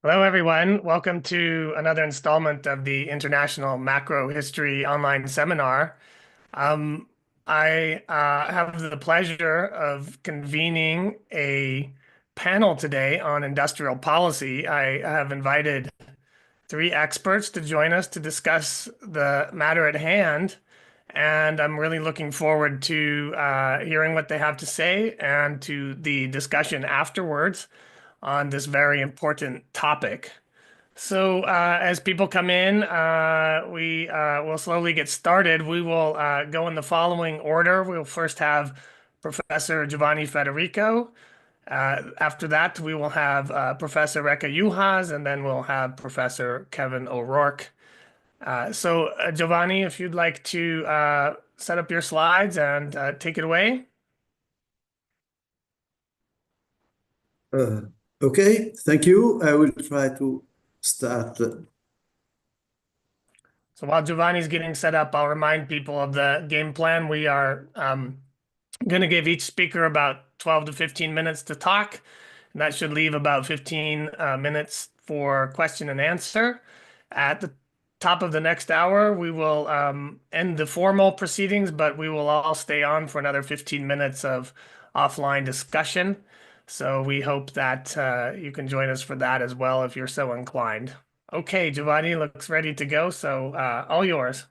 Hello, everyone. Welcome to another installment of the International Macro History Online Seminar. Um, I have the pleasure of convening a panel today on industrial policy. I have invited three experts to join us to discuss the matter at hand, and I'm really looking forward to hearing what they have to say and to the discussion afterwards on this very important topic. So, as people come in, we will slowly get started. We will go in the following order. We'll first have Professor Giovanni Federico. After that, we will have Professor Réka Juhász, and then we'll have Professor Kevin O'Rourke. Giovanni, if you'd like to set up your slides and take it away. Okay, thank you. I will try to start. So while Giovanni's getting set up, I'll remind people of the game plan. We are going to give each speaker about 12 to 15 minutes to talk, and that should leave about 15 minutes for question and answer. At the top of the next hour, we will end the formal proceedings, but we will all stay on for another 15 minutes of offline discussion. So we hope that you can join us for that as well if you're so inclined. Okay, Giovanni looks ready to go, so all yours.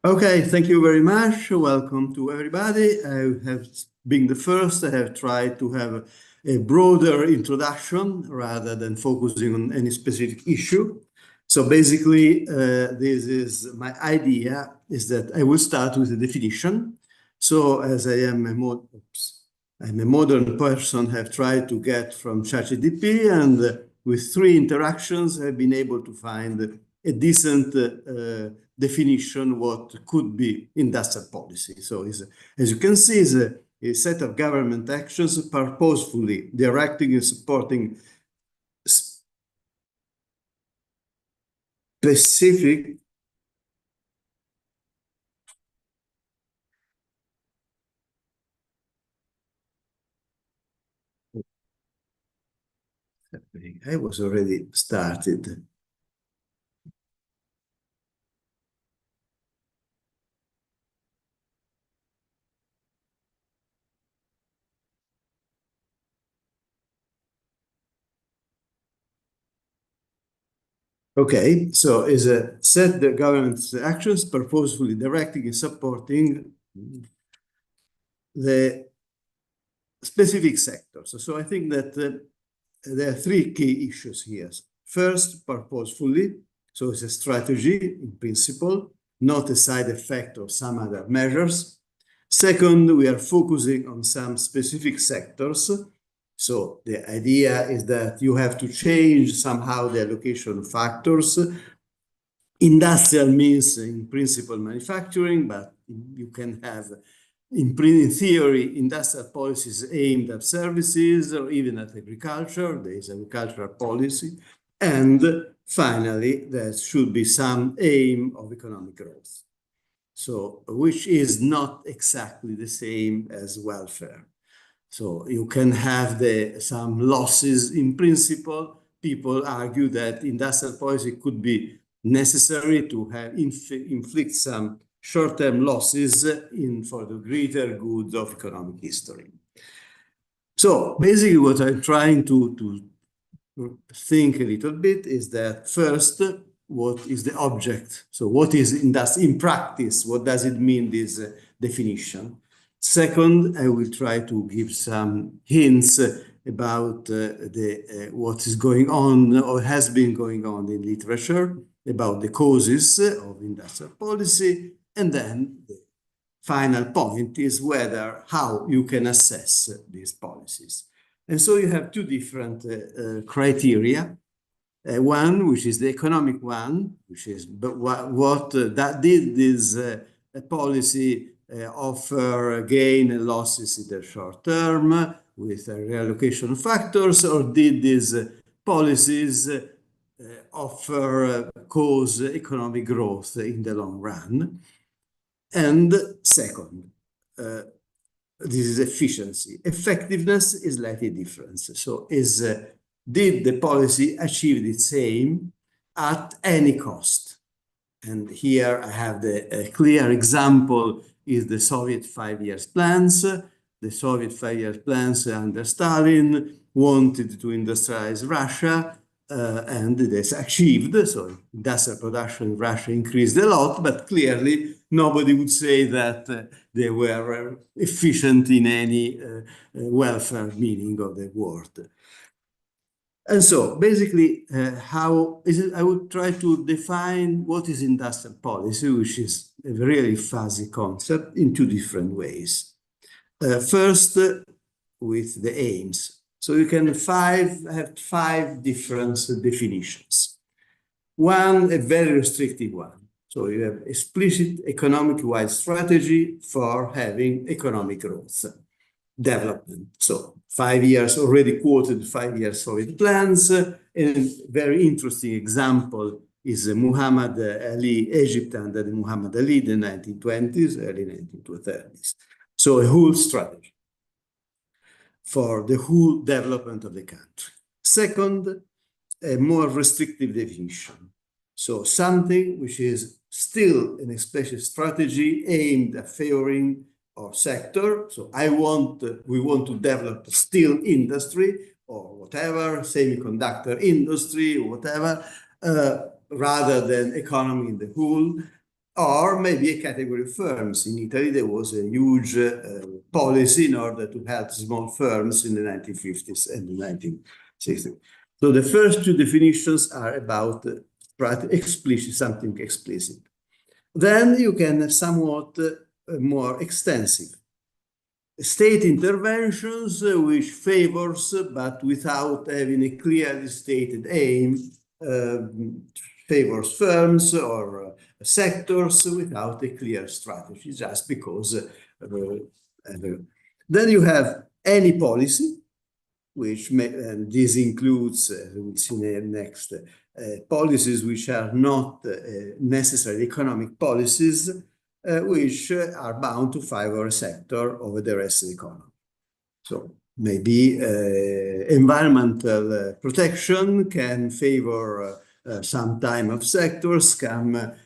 Okay, thank you very much. Welcome to everybody. I have been the first. I have tried to have a broader introduction rather than focusing on any specific issue. So basically, this is my idea is that I will start with a definition. So as I am I'm a modern person, have tried to get from ChatGPT, and with three interactions, I've been able to find a decent definition what could be industrial policy. So as you can see, is a set of government actions purposefully directing and supporting specific I was already started. Okay, so is a set the government's actions purposefully directing and supporting the specific sectors. So I think that there are three key issues here. First, purposefully, so it's a strategy in principle, not a side effect of some other measures. Second, we are focusing on some specific sectors. So the idea is that you have to change somehow the allocation factors. Industrial means in principle manufacturing, but you can have in theory industrial policies aimed at services or even at agriculture. There is agricultural policy. And finally, there should be some aim of economic growth. So which is not exactly the same as welfare. So you can have some losses in principle. People argue that industrial policy could be necessary to inflict some short-term losses for the greater good of economic history. So basically what I'm trying to think a little bit is that first, what is the object? So what is in practice? What does it mean, this definition? Second, I will try to give some hints about what is going on or has been going on in literature about the causes of industrial policy. And then the final point is how you can assess these policies. And so you have two different criteria. One, which is the economic one, which is what that did this policy offer gain and losses in the short term with reallocation factors, or did these policies cause economic growth in the long run? And second, this is efficiency. Effectiveness is slightly different. So is did the policy achieve its aim at any cost? And here I have a clear example is the Soviet 5 years plans. The Soviet 5 years plans under Stalin wanted to industrialize Russia, and this achieved. So industrial production in Russia increased a lot, but clearly nobody would say that they were efficient in any welfare meaning of the word. And so basically, how is it? I would try to define what is industrial policy, which is a really fuzzy concept, in two different ways. First, with the aims. So you can have five different definitions. One, a very restrictive one. So you have explicit economic-wide strategy for having economic growth, development. So 5 years, already quoted 5 years Soviet plans. A very interesting example is Muhammad Ali, Egypt under Muhammad Ali, the 1920s, early 1930s. So a whole strategy for the whole development of the country. Second, a more restrictive definition. So something which is still an explicit strategy aimed at favoring our sector. So we want to develop steel industry or whatever, semiconductor industry or whatever, rather than economy in the whole, or maybe a category of firms. In Italy, there was a huge policy in order to help small firms in the 1950s and the 1960s. So the first two definitions are about something explicit. Then you can have somewhat more extensive state interventions which favors, but without having a clearly stated aim, favors firms or sectors without a clear strategy, just because. Then you have any policy, which and this includes, we'll see next, policies which are not necessarily economic policies, which are bound to favor a sector over the rest of the economy. So maybe environmental protection can favor some type of sectors, can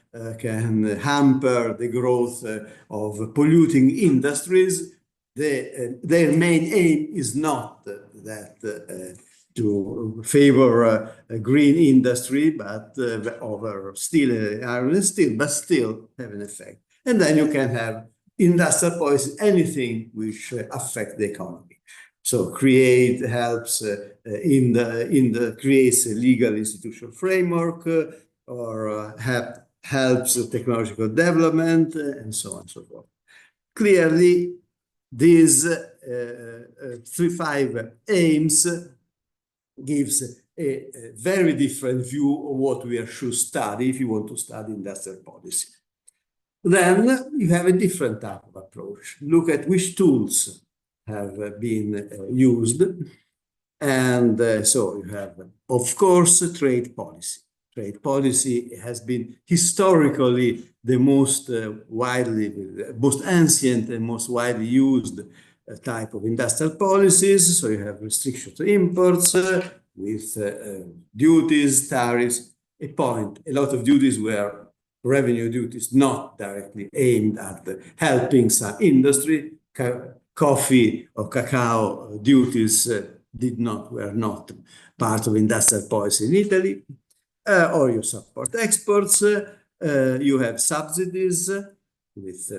hamper the growth of polluting industries. Their main aim is not that to favor a green industry, but over steel, iron and steel, but still have an effect. And then you can have industrial policy, anything which affects the economy. So helps creates a legal institutional framework, or helps technological development, and so on and so forth. Clearly, these 5 aims gives a very different view of what we should study if you want to study industrial policy. Then you have a different type of approach. Look at which tools have been used. And so you have, of course, trade policy. Trade policy has been historically the most most ancient and most widely used type of industrial policies. So you have restrictions to imports with duties, tariffs. A lot of duties were revenue duties not directly aimed at helping some industry. Coffee or cacao duties were not part of industrial policy in Italy. Or you support exports. You have subsidies with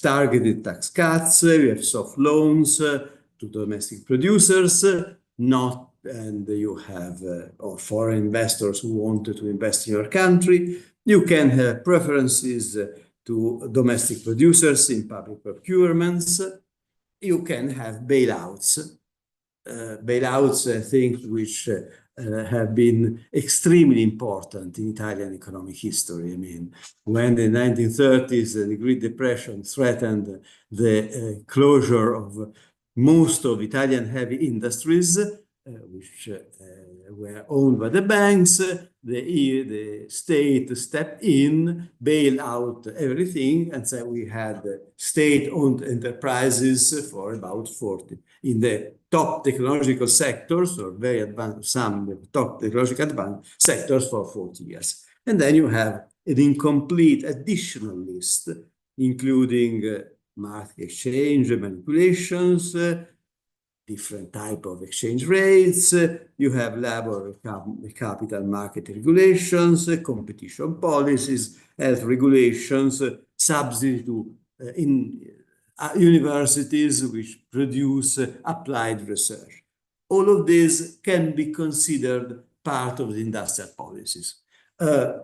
targeted tax cuts. You have soft loans to domestic producers, and you have or foreign investors who wanted to invest in your country. You can have preferences to domestic producers in public procurements. You can have bailouts. Bailouts, I think, which have been extremely important in Italian economic history. I mean, when in the 1930s, the Great Depression threatened the closure of most of Italian heavy industries, which were owned by the banks, the state stepped in, bailed out everything, and so we had state-owned enterprises for about 40 in the top technological sectors, or very advanced, some of the top technological advanced sectors for 40 years. And then you have an incomplete additional list, including market exchange manipulations, different type of exchange rates, you have labor capital market regulations, competition policies, health regulations, subsidy to universities which produce applied research. All of this can be considered part of the industrial policies.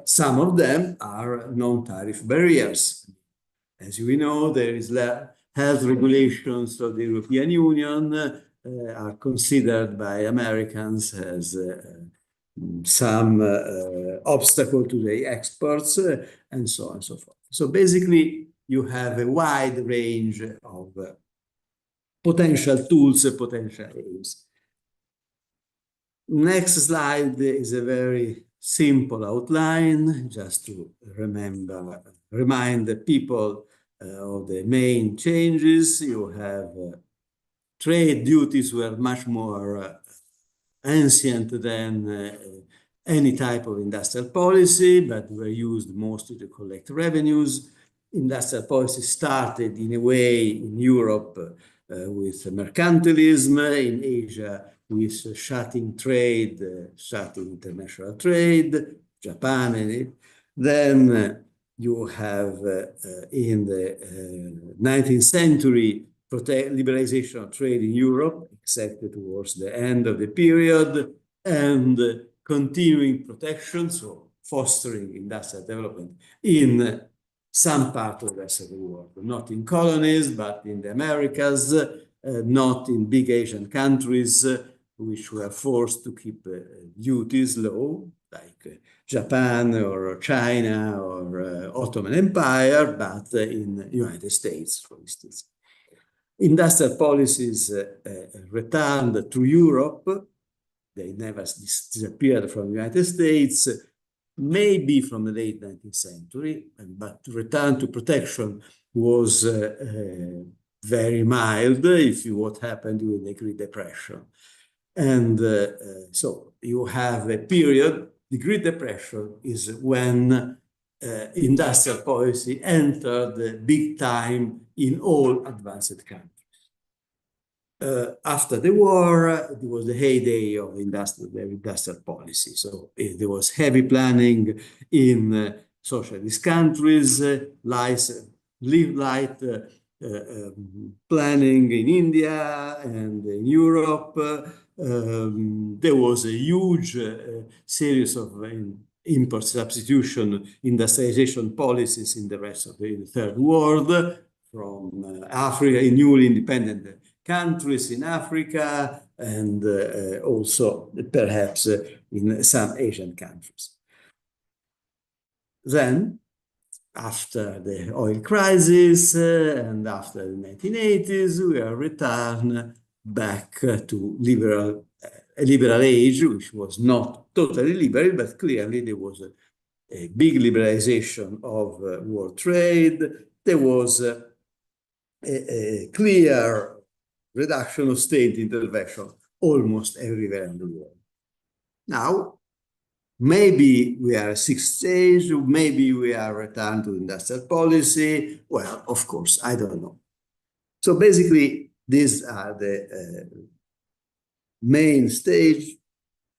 Some of them are non-tariff barriers. As we know, there is health regulations of the European Union are considered by Americans as some obstacle to the exports, and so on and so forth. So basically, you have a wide range of potential tools, potential aims. Next slide is a very simple outline, just to remind the people of the main changes. You have trade duties were much more ancient than any type of industrial policy, but were used mostly to collect revenues. Industrial policy started in a way in Europe with mercantilism, in Asia with shutting trade, shutting international trade, Japan, and then you have in the 19th century liberalization of trade in Europe, except towards the end of the period, and continuing protection, so fostering industrial development in some part of the rest of the world, not in colonies, but in the Americas, not in big Asian countries, which were forced to keep duties low, like Japan or China or Ottoman Empire, but in the United States, for instance. Industrial policies returned to Europe. They never disappeared from the United States, maybe from the late 19th century, but return to protection was very mild if you what happened during the Great Depression. And so you have a period, the Great Depression is when industrial policy entered big time in all advanced countries. After the war, it was the heyday of industrial policy. So there was heavy planning in socialist countries, light planning in India and in Europe. There was a huge series of import substitution industrialization policies in the rest of the third world, from Africa, in newly independent countries in Africa, and also perhaps in some Asian countries. Then, after the oil crisis and after the 1980s, we are returned back to a liberal age, which was not totally liberal, but clearly there was a big liberalization of world trade. There was a clear reduction of state intervention almost everywhere in the world. Now, maybe we are at sixth stage, maybe we are returned to industrial policy. Well, of course, I don't know. So basically, these are the main stage.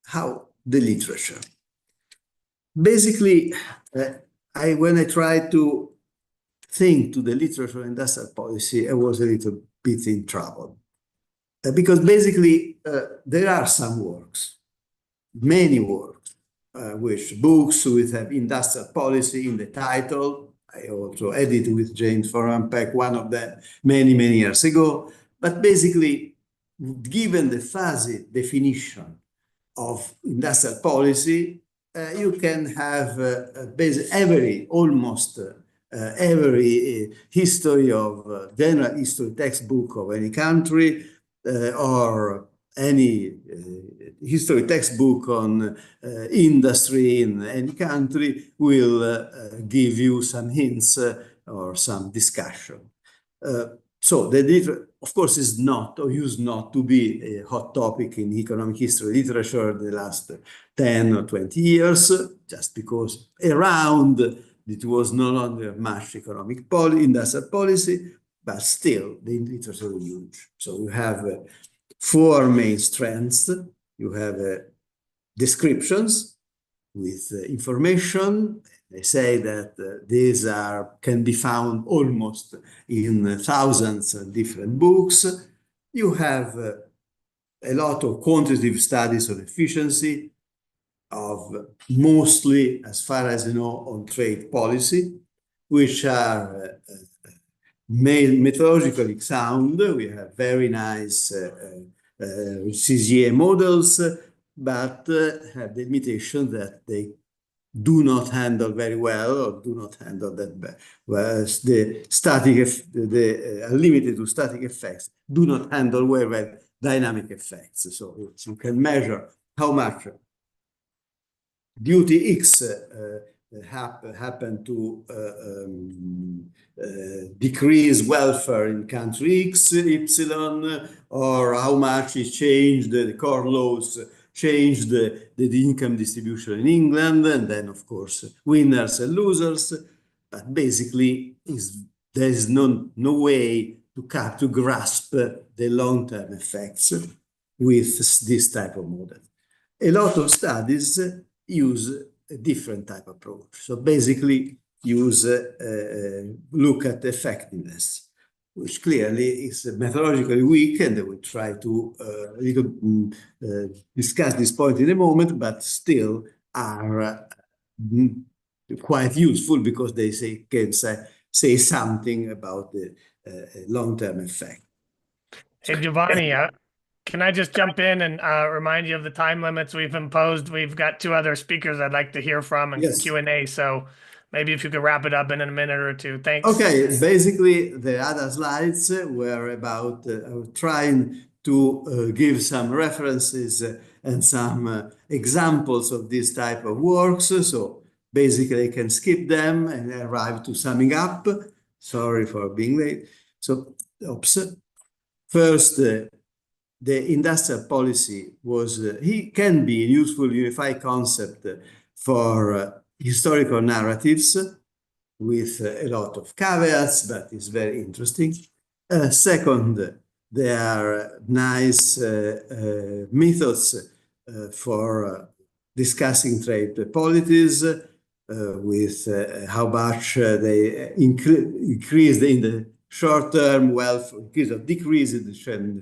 How the literature. Basically, when I tried to think to the literature of industrial policy, I was a little bit in trouble. Because basically, there are some works, many works, which books with have industrial policy in the title. I also edited with James Foran-Peck one of them many, many years ago. But basically, given the fuzzy definition of industrial policy, you can have almost every history of general history textbook of any country, or any history textbook on industry in any country will give you some hints or some discussion. So the of course, is not or used not to be a hot topic in economic history literature the last 10 or 20 years, just because around it was no longer much economic industrial policy, but still the literature is huge. So you have four main strengths. You have descriptions with information. They say that these can be found almost in thousands of different books. You have a lot of quantitative studies on efficiency, of mostly, as far as I know, on trade policy, which are methodologically sound. We have very nice CGA models, but have the limitation that they do not handle very well, or do not handle that bad. Whereas the are limited to static effects, do not handle very well dynamic effects. So you can measure how much duty X happen to decrease welfare in country X, Y, or how much is changed, the core laws changed the income distribution in England, and then, of course, winners and losers. But basically, there is no way to grasp the long-term effects with this type of model. A lot of studies use a different type of approach. So basically, look at effectiveness, which clearly is methodologically weak, and we try to discuss this point in a moment, but still are quite useful because they can say something about the long-term effect. Hey, Giovanni, can I just jump in and remind you of the time limits we've imposed? We've got two other speakers I'd like to hear from and Yes. Q&A, so maybe if you could wrap it up in a minute or two. Thanks. Okay, basically the other slides were about trying to give some references and some examples of this type of works. So basically I can skip them and arrive to summing up. Sorry for being late. So, first, the industrial policy can be a useful unified concept for historical narratives with a lot of caveats, but it's very interesting. Second, there are nice methods for discussing trade policies with how much they increase in the short-term wealth, increase or decrease in the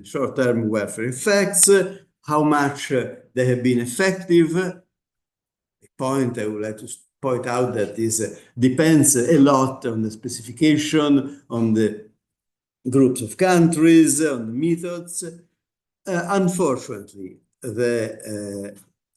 short-term welfare effects, how much they have been effective. A point I would like to point out that this depends a lot on the specification, on the groups of countries, on the methods. Unfortunately,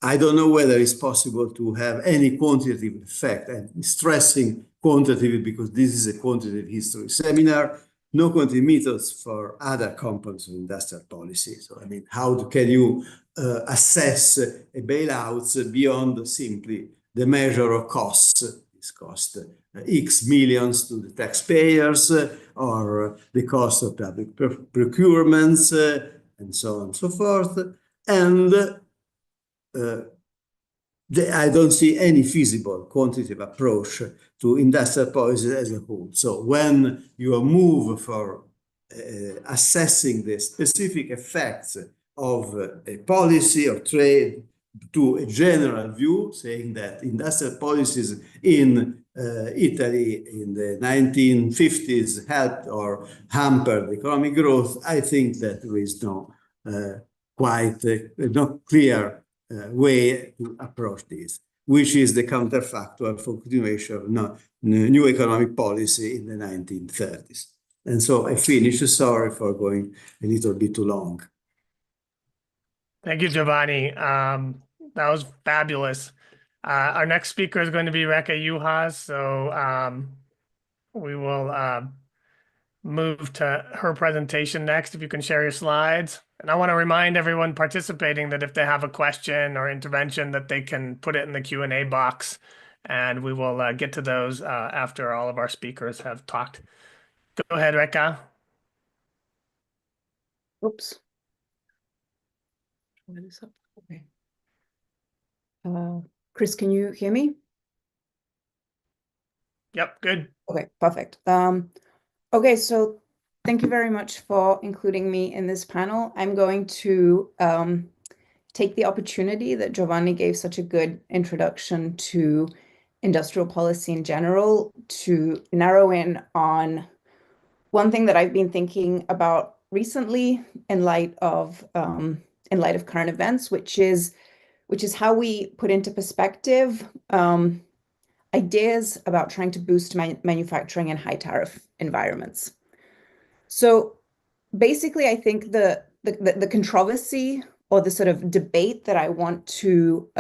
I don't know whether it's possible to have any quantitative effect. I'm stressing quantitative because this is a quantitative history seminar. No quantitative methods for other components of industrial policy. So, I mean, how can you assess a bailout beyond simply the measure of costs? This cost X millions to the taxpayers, or the cost of public procurements, and so on and so forth. And I don't see any feasible quantitative approach to industrial policy as a whole. So when you move for assessing the specific effects of a policy or trade to a general view, saying that industrial policies in Italy in the 1950s helped or hampered economic growth, I think that there is no clear way to approach this, which is the counterfactual for continuation of new economic policy in the 1930s. And so I finish. Sorry for going a little bit too long. Thank you, Giovanni. That was fabulous. Our next speaker is going to be Réka Juhász, so we will move to her presentation next. If you can share your slides, And I want to remind everyone participating that if they have a question or intervention, that they can put it in the Q&A box, and we will get to those after all of our speakers have talked. Go ahead, Réka. Oops. What is up? Okay. Chris, can you hear me? Yep, good. Okay, perfect. Okay, so thank you very much for including me in this panel. I'm going to take the opportunity that Giovanni gave such a good introduction to industrial policy in general to narrow in on one thing that I've been thinking about recently in light of current events, which is how we put into perspective ideas about trying to boost manufacturing in high tariff environments. So basically, I think the controversy or the sort of debate that I want to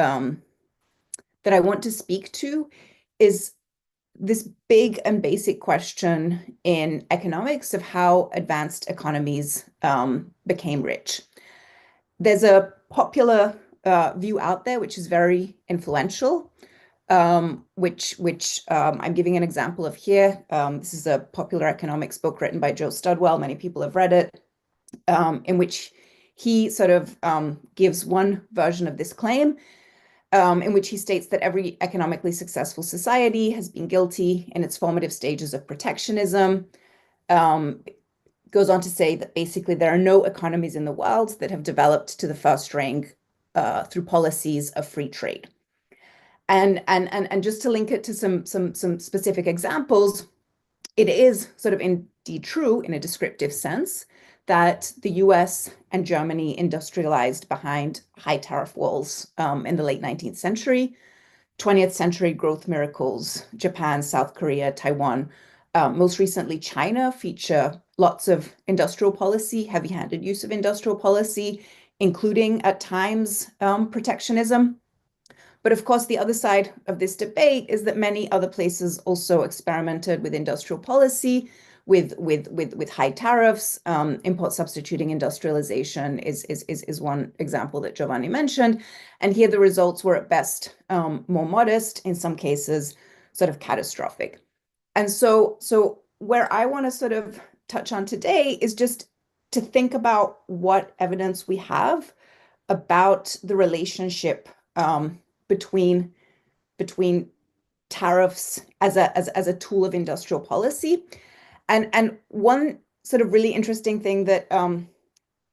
speak to is this big and basic question in economics of how advanced economies became rich. There's a popular view out there which is very influential, which I'm giving an example of here. This is a popular economics book written by Joe Studwell. Many people have read it, in which he sort of gives one version of this claim, in which he states that every economically successful society has been guilty in its formative stages of protectionism. Goes on to say that basically there are no economies in the world that have developed to the first rank through policies of free trade. And just to link it to some specific examples, it is sort of indeed true in a descriptive sense that the US and Germany industrialized behind high tariff walls in the late 19th century. 20th century growth miracles, Japan, South Korea, Taiwan, most recently China, feature lots of industrial policy, heavy-handed use of industrial policy, including at times protectionism. But of course, the other side of this debate is that many other places also experimented with industrial policy, with high tariffs. Import substituting industrialization is one example that Giovanni mentioned. And here the results were at best more modest, in some cases sort of catastrophic. And so where I want to sort of touch on today is just to think about what evidence we have about the relationship between tariffs as a tool of industrial policy. And one sort of really interesting thing that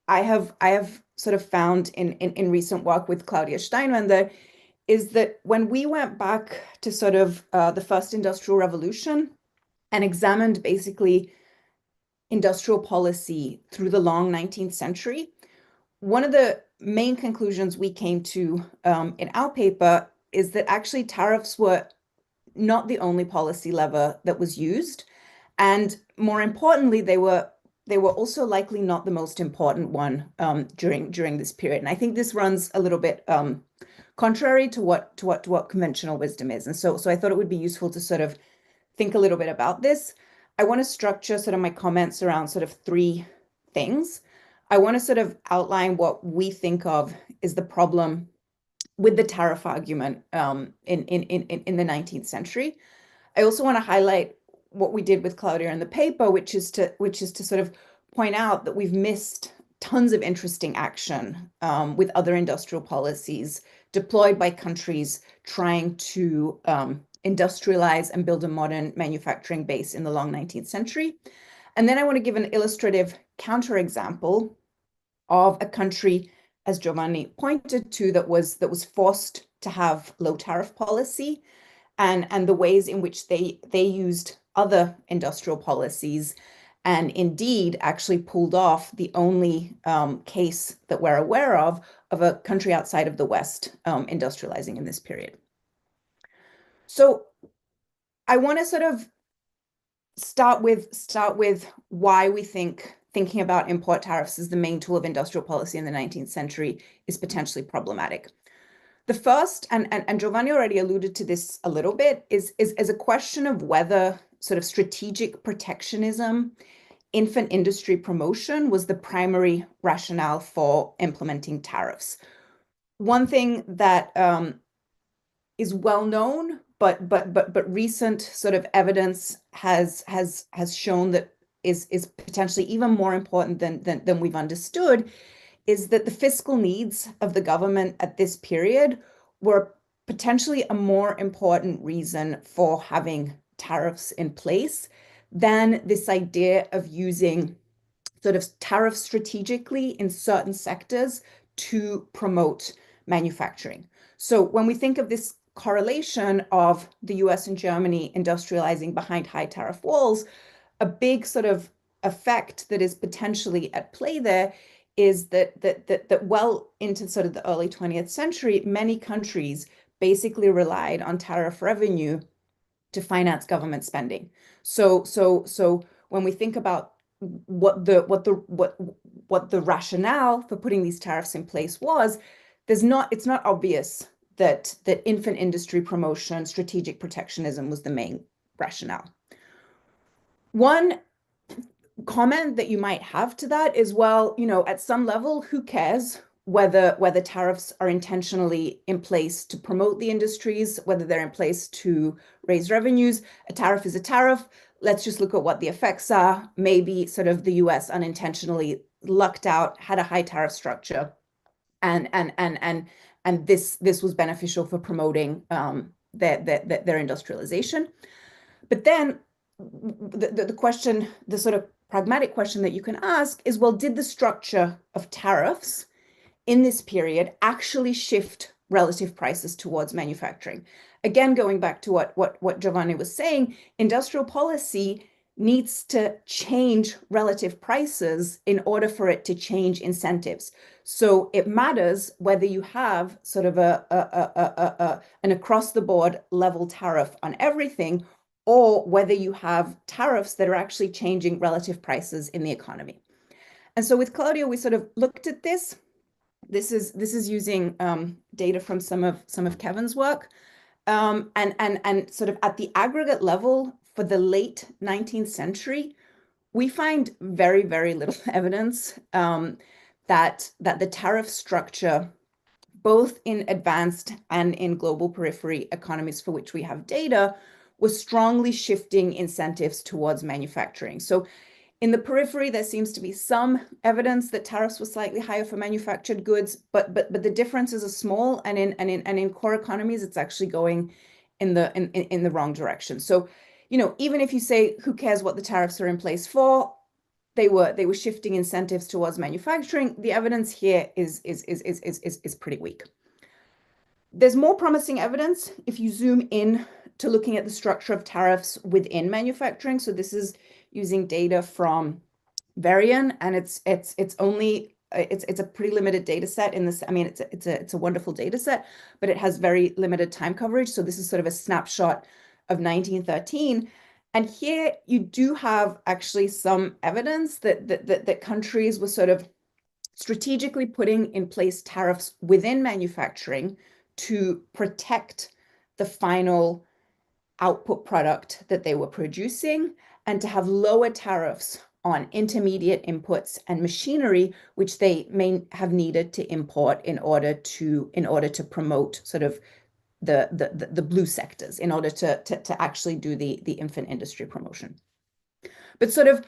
I have sort of found in recent work with Claudia Steinwender is that when we went back to sort of the first industrial revolution and examined basically industrial policy through the long 19th century, one of the main conclusions we came to in our paper is that actually tariffs were not the only policy lever that was used. And more importantly, they were also likely not the most important one during this period. And I think this runs a little bit contrary to what conventional wisdom is. And so I thought it would be useful to sort of think a little bit about this. I want to structure sort of my comments around sort of three things. I want to sort of outline what we think of is the problem with the tariff argument in the 19th century. I also want to highlight what we did with Claudia in the paper, which is to sort of point out that we've missed tons of interesting action with other industrial policies deployed by countries trying to industrialize and build a modern manufacturing base in the long 19th century. And then I want to give an illustrative counterexample of a country, as Giovanni pointed to, that was forced to have low tariff policy, and the ways in which they used other industrial policies, and indeed actually pulled off the only case that we're aware of a country outside of the West industrializing in this period. So I want to sort of start with why we think thinking about import tariffs as the main tool of industrial policy in the 19th century is potentially problematic. The first, and Giovanni already alluded to this a little bit, is a question of whether sort of strategic protectionism infant industry promotion was the primary rationale for implementing tariffs. One thing that is well known, but recent sort of evidence has shown that is potentially even more important than we've understood, is that the fiscal needs of the government at this period were potentially a more important reason for having tariffs in place than this idea of using sort of tariffs strategically in certain sectors to promote manufacturing. So when we think of this correlation of the US and Germany industrializing behind high tariff walls, a big sort of effect that is potentially at play there is that well into sort of the early 20th century, many countries basically relied on tariff revenue to finance government spending. So when we think about what the rationale for putting these tariffs in place was, it's not obvious that infant industry promotion, strategic protectionism was the main rationale. One comment that you might have to that is, well, at some level, who cares whether tariffs are intentionally in place to promote the industries, whether they're in place to raise revenues. A tariff is a tariff. Let's just look at what the effects are. Maybe sort of the US unintentionally lucked out, had a high tariff structure, and this was beneficial for promoting their industrialization. But then the question, the sort of pragmatic question that you can ask is, well, did the structure of tariffs in this period actually shift relative prices towards manufacturing? Again, going back to what Giovanni was saying, industrial policy needs to change relative prices in order for it to change incentives. So it matters whether you have sort of an across-the-board level tariff on everything, or whether you have tariffs that are actually changing relative prices in the economy. And so with Claudio, we sort of looked at this. This is using data from some of Kevin's work, and sort of at the aggregate level for the late 19th century, we find very, very little evidence that the tariff structure, both in advanced and in global periphery economies for which we have data, was strongly shifting incentives towards manufacturing. So in the periphery, there seems to be some evidence that tariffs were slightly higher for manufactured goods, but the differences are small, and in core economies, it's actually going in the wrong direction. So, even if you say who cares what the tariffs are in place for, they were shifting incentives towards manufacturing. The evidence here is pretty weak. There's more promising evidence if you zoom in to looking at the structure of tariffs within manufacturing. So this is using data from Varian, and it's a pretty limited data set in this. I mean, it's a wonderful data set, but it has very limited time coverage. So this is sort of a snapshot of 1913. And here you do have actually some evidence that countries were sort of strategically putting in place tariffs within manufacturing to protect the final output product that they were producing, and to have lower tariffs on intermediate inputs and machinery, which they may have needed to import in order to promote sort of the blue sectors, in order to actually do the infant industry promotion. But sort of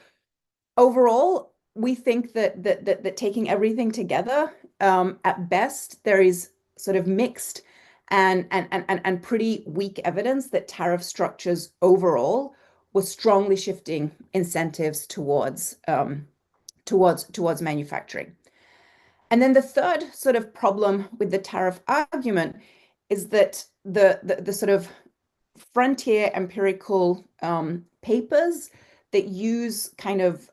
overall, we think that taking everything together, at best, there is sort of mixed and pretty weak evidence that tariff structures overall were strongly shifting incentives towards manufacturing. And then the third sort of problem with the tariff argument is that the sort of frontier empirical papers that use kind of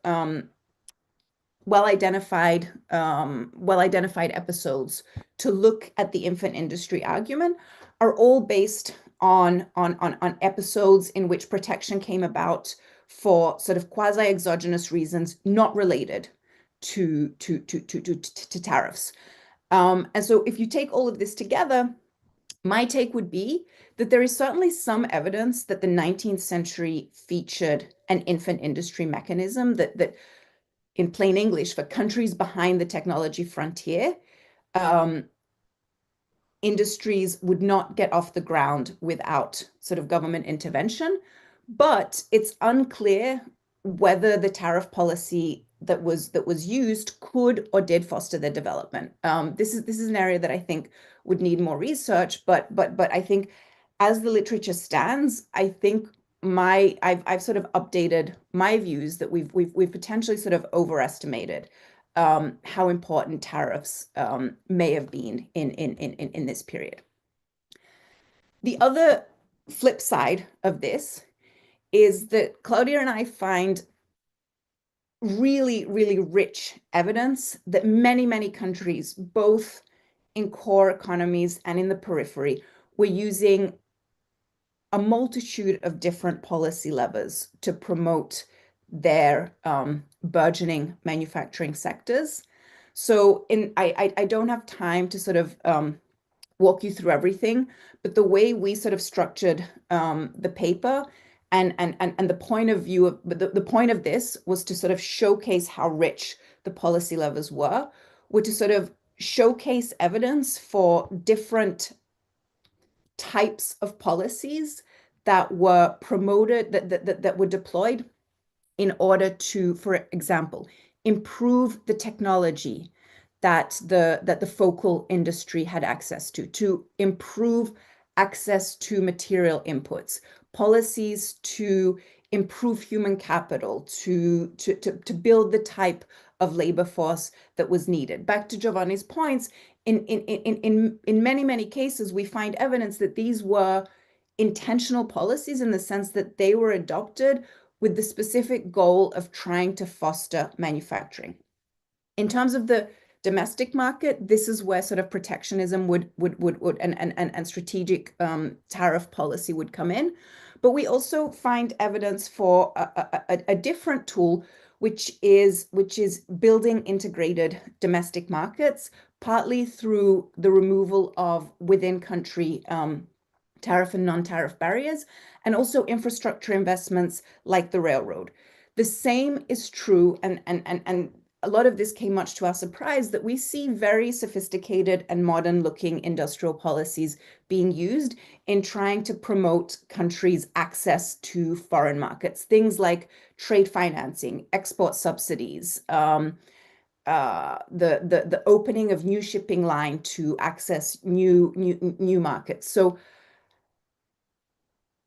well-identified episodes to look at the infant industry argument are all based on episodes in which protection came about for sort of quasi-exogenous reasons not related to tariffs. And so if you take all of this together, My take would be that there is certainly some evidence that the 19th century featured an infant industry mechanism that in plain English, for countries behind the technology frontier, industries would not get off the ground without sort of government intervention. But it's unclear whether the tariff policy that was used could or did foster their development. This is an area that I think would need more research, but I think as the literature stands, I think I've sort of updated my views that we've potentially sort of overestimated how important tariffs may have been in this period. The other flip side of this is that Claudia and I find really, really rich evidence that many countries, both in core economies and in the periphery, were using a multitude of different policy levers to promote their burgeoning manufacturing sectors. So I don't have time to sort of walk you through everything, but the way we sort of structured the paper and the point of view of the point of this was to sort of showcase how rich the policy levers were to sort of showcase evidence for different types of policies that were promoted, that were deployed in order to, for example, improve the technology that the focal industry had access to improve access to material inputs, policies to improve human capital, to build the type of labor force that was needed. Back to Giovanni's points, in many cases, we find evidence that these were intentional policies in the sense that they were adopted with the specific goal of trying to foster manufacturing. In terms of the domestic market, this is where sort of protectionism would and strategic tariff policy would come in. But we also find evidence for a different tool, which is building integrated domestic markets, partly through the removal of within country tariff and non-tariff barriers, and also infrastructure investments like the railroad. The same is true, and a lot of this came much to our surprise, that we see very sophisticated and modern looking industrial policies being used in trying to promote countries' access to foreign markets. Things like trade financing, export subsidies, the opening of new shipping line to access new markets. So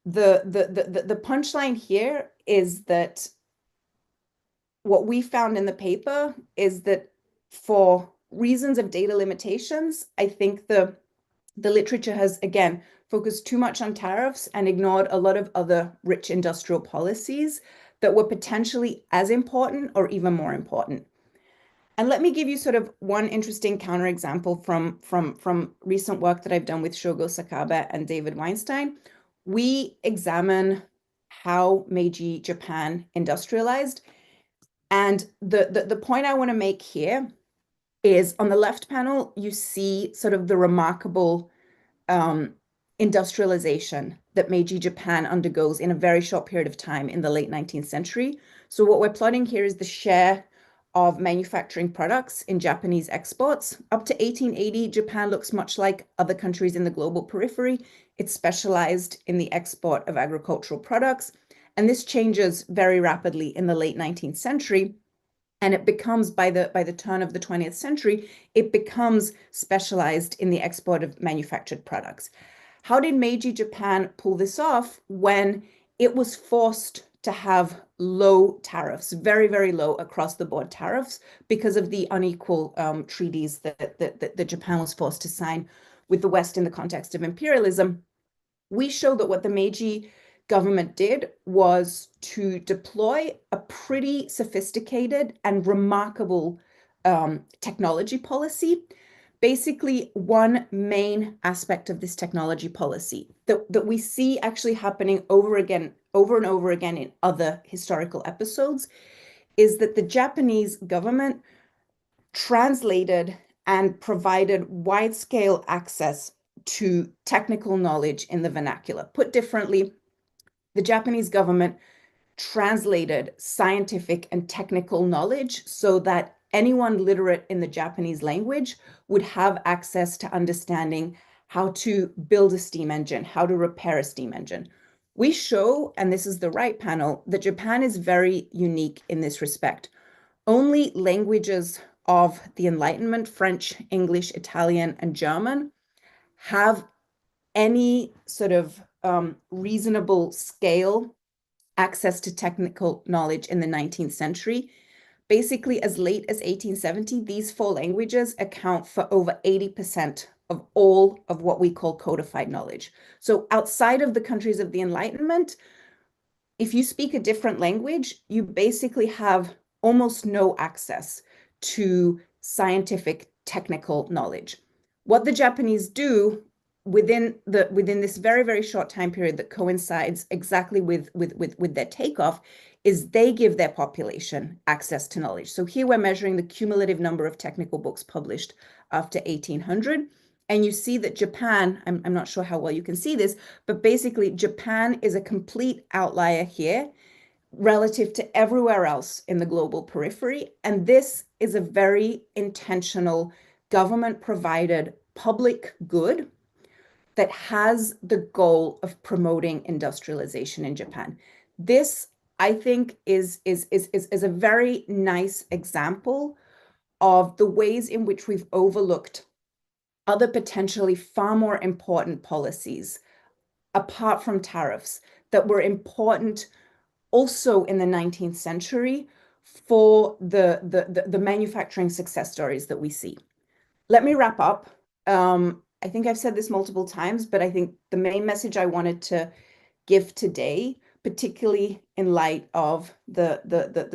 the punchline here is that what we found in the paper is that for reasons of data limitations, I think the literature has, again, focused too much on tariffs and ignored a lot of other rich industrial policies that were potentially as important or even more important. And let me give you sort of one interesting counterexample from recent work that I've done with Shogo Sakabe and David Weinstein. We examine how Meiji Japan industrialized. And the point I want to make here is on the left panel, you see sort of the remarkable industrialization that Meiji Japan undergoes in a very short period of time in the late 19th century. So what we're plotting here is the share of manufacturing products in Japanese exports. Up to 1880, Japan looks much like other countries in the global periphery. It's specialized in the export of agricultural products. And this changes very rapidly in the late 19th century. And it becomes, by the turn of the 20th century, it becomes specialized in the export of manufactured products. How did Meiji Japan pull this off when it was forced to have low tariffs, very low across the board tariffs, because of the unequal treaties that Japan was forced to sign with the West in the context of imperialism? We show that what the Meiji government did was to deploy a pretty sophisticated and remarkable technology policy. Basically, one main aspect of this technology policy that we see actually happening over and over again in other historical episodes is that the Japanese government translated and provided wide-scale access to technical knowledge in the vernacular. Put differently, the Japanese government translated scientific and technical knowledge so that anyone literate in the Japanese language would have access to understanding how to build a steam engine, how to repair a steam engine. We show, and this is the right panel, that Japan is very unique in this respect. Only languages of the Enlightenment, French, English, Italian, and German, have any sort of reasonable scale access to technical knowledge in the 19th century. Basically, as late as 1870, these 4 languages account for over 80% of all of what we call codified knowledge. So outside of the countries of the Enlightenment, if you speak a different language, you basically have almost no access to scientific technical knowledge. What the Japanese do within this very, very short time period that coincides exactly with their takeoff is they give their population access to knowledge. So here we're measuring the cumulative number of technical books published after 1800. And you see that Japan, I'm not sure how well you can see this, but basically Japan is a complete outlier here relative to everywhere else in the global periphery. And this is a very intentional government-provided public good that has the goal of promoting industrialization in Japan. This, I think, is a very nice example of the ways in which we've overlooked other potentially far more important policies, apart from tariffs, that were important also in the 19th century for the manufacturing success stories that we see. Let me wrap up. I think I've said this multiple times, but I think the main message I wanted to give today, particularly in light of the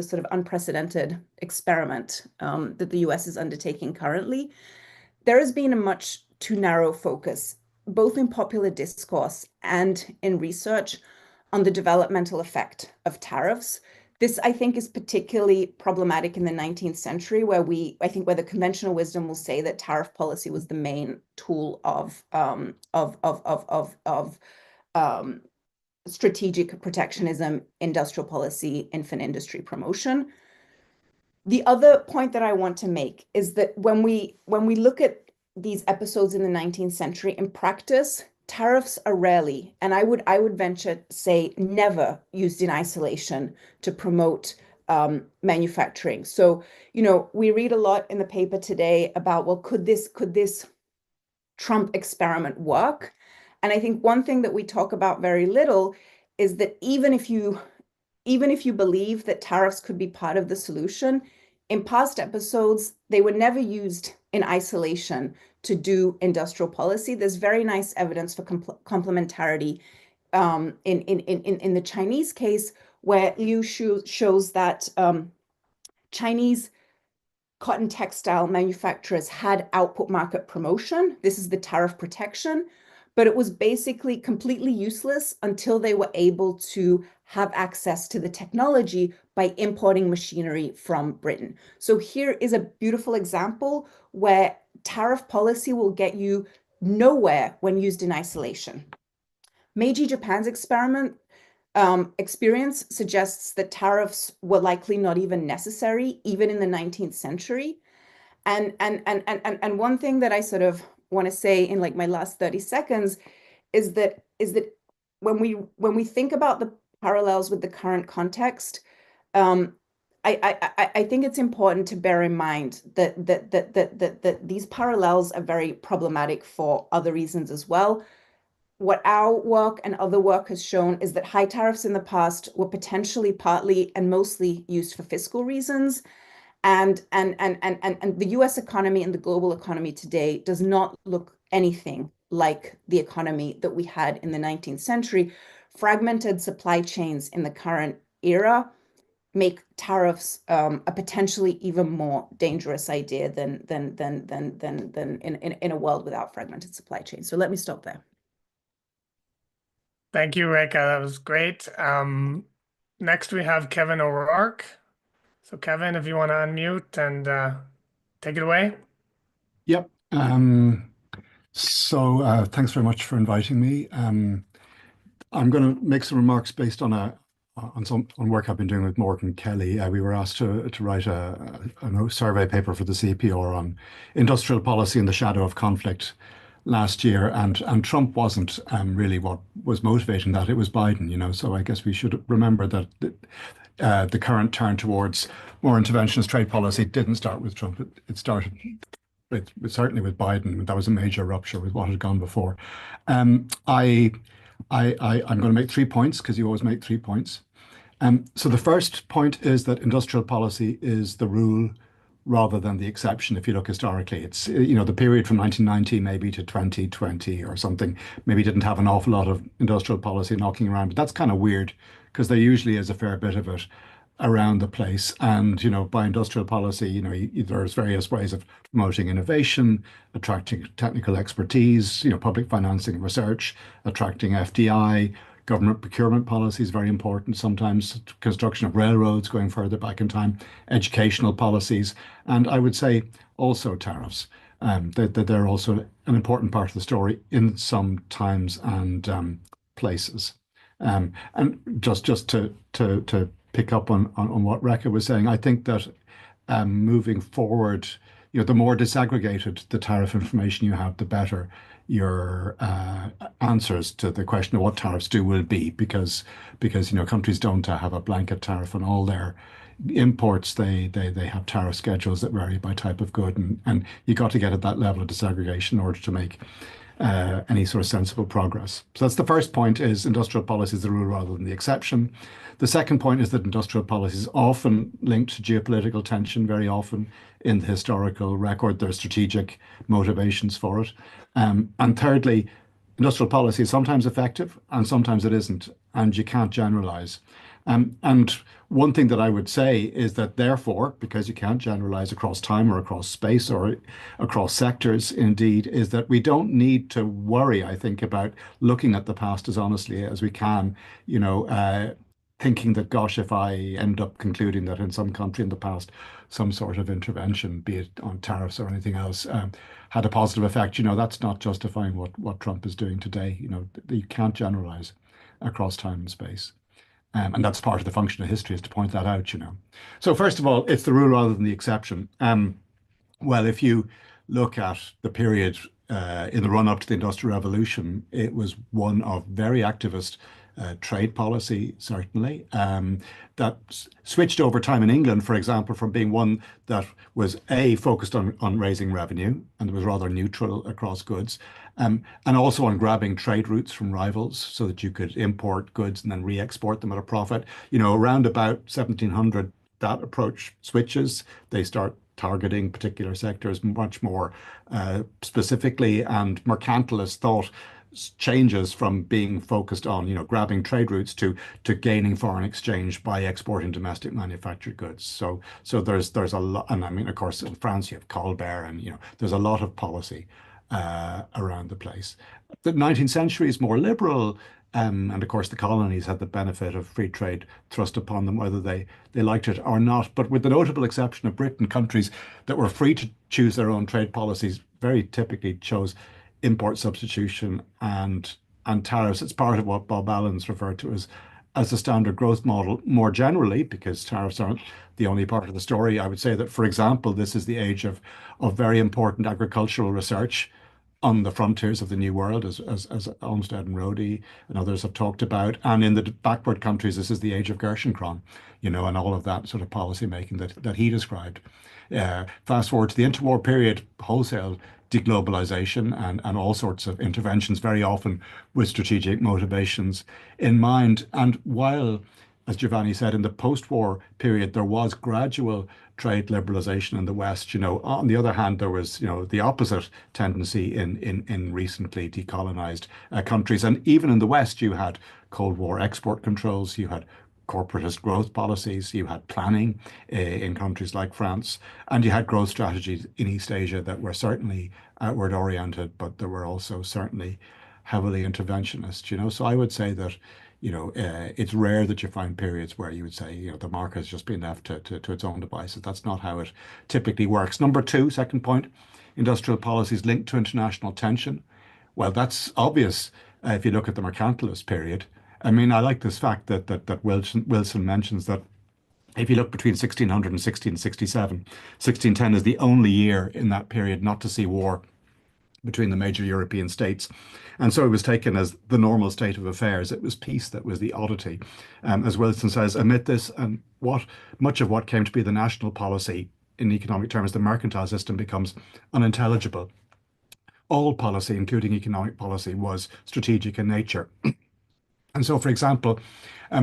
sort of unprecedented experiment that the US is undertaking currently, there has been a much too narrow focus, both in popular discourse and in research, on the developmental effect of tariffs. This, I think, is particularly problematic in the 19th century, where the conventional wisdom will say that tariff policy was the main tool of strategic protectionism, industrial policy, infant industry promotion. The other point that I want to make is that when we look at these episodes in the 19th century, in practice, tariffs are rarely, and I would venture to say never, used in isolation to promote manufacturing. So, we read a lot in the paper today about, well, could this Trump experiment work? And I think one thing that we talk about very little is that even if you believe that tariffs could be part of the solution, in past episodes, they were never used in isolation to do industrial policy. There's very nice evidence for complementarity in the Chinese case, where Liu shows that Chinese cotton textile manufacturers had output market promotion. This is the tariff protection, but it was basically completely useless until they were able to have access to the technology by importing machinery from Britain. So here is a beautiful example where tariff policy will get you nowhere when used in isolation. Meiji Japan's experience suggests that tariffs were likely not even necessary, even in the 19th century. And one thing that I sort of want to say in like my last 30 seconds is that when we think about the parallels with the current context, I think it's important to bear in mind that these parallels are very problematic for other reasons as well. What our work and other work has shown is that high tariffs in the past were potentially partly and mostly used for fiscal reasons. And the US economy and the global economy today does not look anything like the economy that we had in the 19th century. Fragmented supply chains in the current era make tariffs a potentially even more dangerous idea than in a world without fragmented supply chains. So let me stop there. Thank you, Réka. That was great. Next, we have Kevin O'Rourke. So Kevin, if you want to unmute and take it away. Yep. So thanks very much for inviting me. I'm going to make some remarks based on on work I've been doing with Morgan Kelly. We were asked to write a survey paper for the CEPR on industrial policy in the shadow of conflict last year, and Trump wasn't really what was motivating that. It was Biden, you know. So I guess we should remember that the current turn towards more interventionist trade policy didn't start with Trump. It started certainly with Biden. That was a major rupture with what had gone before. I'm going to make 3 points because you always make 3 points. So the first point is that industrial policy is the rule rather than the exception. If you look historically, it's, you know, the period from 1990 maybe to 2020 or something maybe didn't have an awful lot of industrial policy knocking around, but that's kind of weird because there usually is a fair bit of it around the place. And, you know, by industrial policy, you know, there's various ways of promoting innovation, attracting technical expertise, you know, public financing and research, attracting FDI, government procurement policy is very important, sometimes construction of railroads going further back in time, educational policies, and I would say also tariffs. That they're also an important part of the story in some times and places. And just to pick up on what Réka was saying, I think that moving forward, you know, the more disaggregated the tariff information you have, the better your answers to the question of what tariffs do will be, because you know, countries don't have a blanket tariff on all their imports. They have tariff schedules that vary by type of good, and you got to get at that level of disaggregation in order to make any sort of sensible progress. So that's the first point, is industrial policy is the rule rather than the exception. The second point is that industrial policy is often linked to geopolitical tension, very often in the historical record. There are strategic motivations for it. And thirdly, industrial policy is sometimes effective and sometimes it isn't, and you can't generalize. And one thing that I would say is that therefore, because you can't generalize across time or across space or across sectors, indeed, is that we don't need to worry, I think, about looking at the past as honestly as we can, you know, thinking that, gosh, if I end up concluding that in some country in the past, some sort of intervention, be it on tariffs or anything else, had a positive effect, you know, that's not justifying what Trump is doing today. You know, you can't generalize across time and space. And that's part of the function of history, is to point that out, you know. So first of all, it's the rule rather than the exception. Well, if you look at the period in the run-up to the Industrial Revolution, it was one of very activist trade policy, certainly, that switched over time in England, for example, from being one that was focused on raising revenue and was rather neutral across goods, and also on grabbing trade routes from rivals so that you could import goods and then re-export them at a profit. You know, around about 1700, that approach switches. They start targeting particular sectors much more specifically, and mercantilists thought changes from being focused on, you know, grabbing trade routes to gaining foreign exchange by exporting domestic manufactured goods. So there's a lot, and I mean, of course, in France you have Colbert, and you know, there's a lot of policy around the place. The 19th century is more liberal, and of course the colonies had the benefit of free trade thrust upon them, whether they liked it or not. But with the notable exception of Britain, countries that were free to choose their own trade policies very typically chose import substitution and tariffs. It's part of what Bob Allen's referred to as the standard growth model. More generally, because tariffs aren't the only part of the story, I would say that, for example, this is the age of very important agricultural research on the frontiers of the New World, as Olmsted and Rhodey and others have talked about. And in the backward countries, this is the age of Gerschenkron, you know, and all of that sort of policy making that he described. Fast forward to the interwar period, wholesale deglobalization and all sorts of interventions, very often with strategic motivations in mind. And while, as Giovanni said, in the post-war period, there was gradual trade liberalization in the West, you know, on the other hand, there was, you know, the opposite tendency in recently decolonized countries. And even in the West, you had Cold War export controls, you had corporatist growth policies, you had planning in countries like France, and you had growth strategies in East Asia that were certainly outward oriented, but they were also certainly heavily interventionist, you know. So I would say that, you know, it's rare that you find periods where you would say, you know, the market has just been left to its own devices. That's not how it typically works. Number two, second point, industrial policies linked to international tension? Well, that's obvious if you look at the mercantilist period. I mean, I like this fact that Wilson mentions that if you look between 1600 and 1667, 1610 is the only year in that period not to see war between the major European states. And so it was taken as the normal state of affairs. It was peace that was the oddity. As Wilson says, amid this and much of what came to be the national policy in economic terms, the mercantile system becomes unintelligible. All policy, including economic policy, was strategic in nature. And so, for example,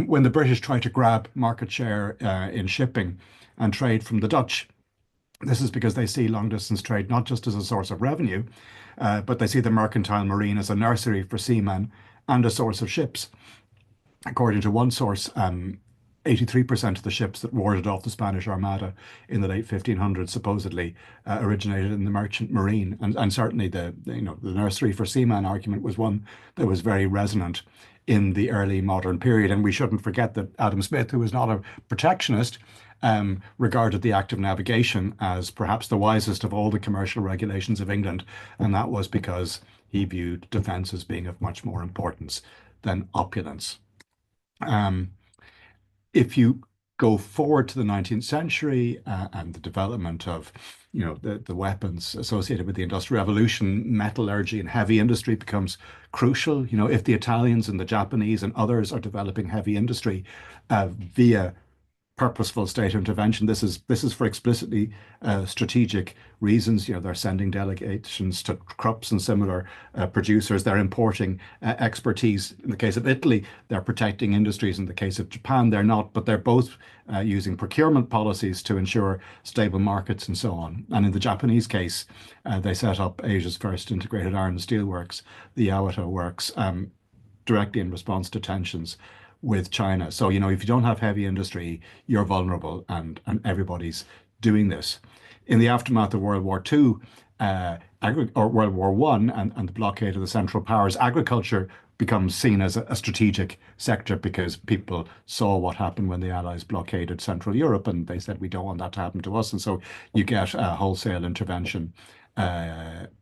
when the British tried to grab market share in shipping and trade from the Dutch, this is because they see long distance trade not just as a source of revenue, but they see the mercantile marine as a nursery for seamen and a source of ships. According to one source, 83% of the ships that warded off the Spanish Armada in the late 1500s supposedly originated in the merchant marine, and certainly the nursery for seamen argument was one that was very resonant in the early modern period. And we shouldn't forget that Adam Smith, who was not a protectionist, regarded the Act of Navigation as perhaps the wisest of all the commercial regulations of England, and that was because he viewed defence as being of much more importance than opulence. If you go forward to the 19th century and the development of the weapons associated with the Industrial Revolution, metallurgy and heavy industry becomes crucial. If the Italians and the Japanese and others are developing heavy industry via purposeful state intervention, this is for explicitly strategic reasons. They're sending delegations to Krupps and similar producers. They're importing expertise. In the case of Italy, they're protecting industries. In the case of Japan, they're not, but they're both using procurement policies to ensure stable markets and so on. And in the Japanese case, they set up Asia's first integrated iron and steel works, the Yawato works, directly in response to tensions with China. So, if you don't have heavy industry, you're vulnerable, and everybody's doing this. In the aftermath of World War II, or World War I and the blockade of the Central Powers, agriculture becomes seen as a strategic sector because people saw what happened when the Allies blockaded Central Europe, and they said, we don't want that to happen to us. And so you get a wholesale intervention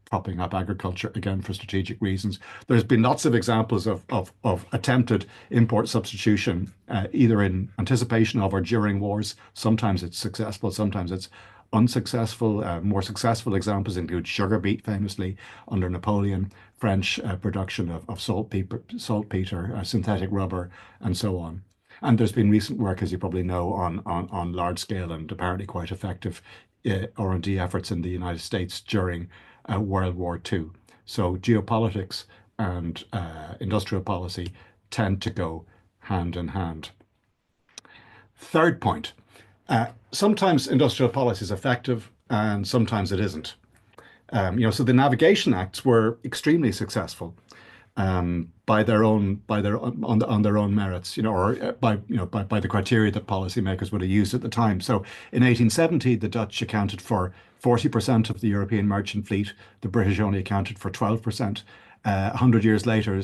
propping up agriculture, again, for strategic reasons. There's been lots of examples of attempted import substitution, either in anticipation of or during wars. Sometimes it's successful, sometimes it's unsuccessful. More successful examples include sugar beet, famously under Napoleon, French production of saltpeter, synthetic rubber, and so on. And there's been recent work, as you probably know, on large scale and apparently quite effective R&D efforts in the United States during World War II. So geopolitics and industrial policy tend to go hand in hand. Third point, sometimes industrial policy is effective and sometimes it isn't. So the Navigation Acts were extremely successful on their own merits, or by the criteria that policymakers would have used at the time. So in 1870, the Dutch accounted for 40% of the European merchant fleet. The British only accounted for 12%. 100 years later,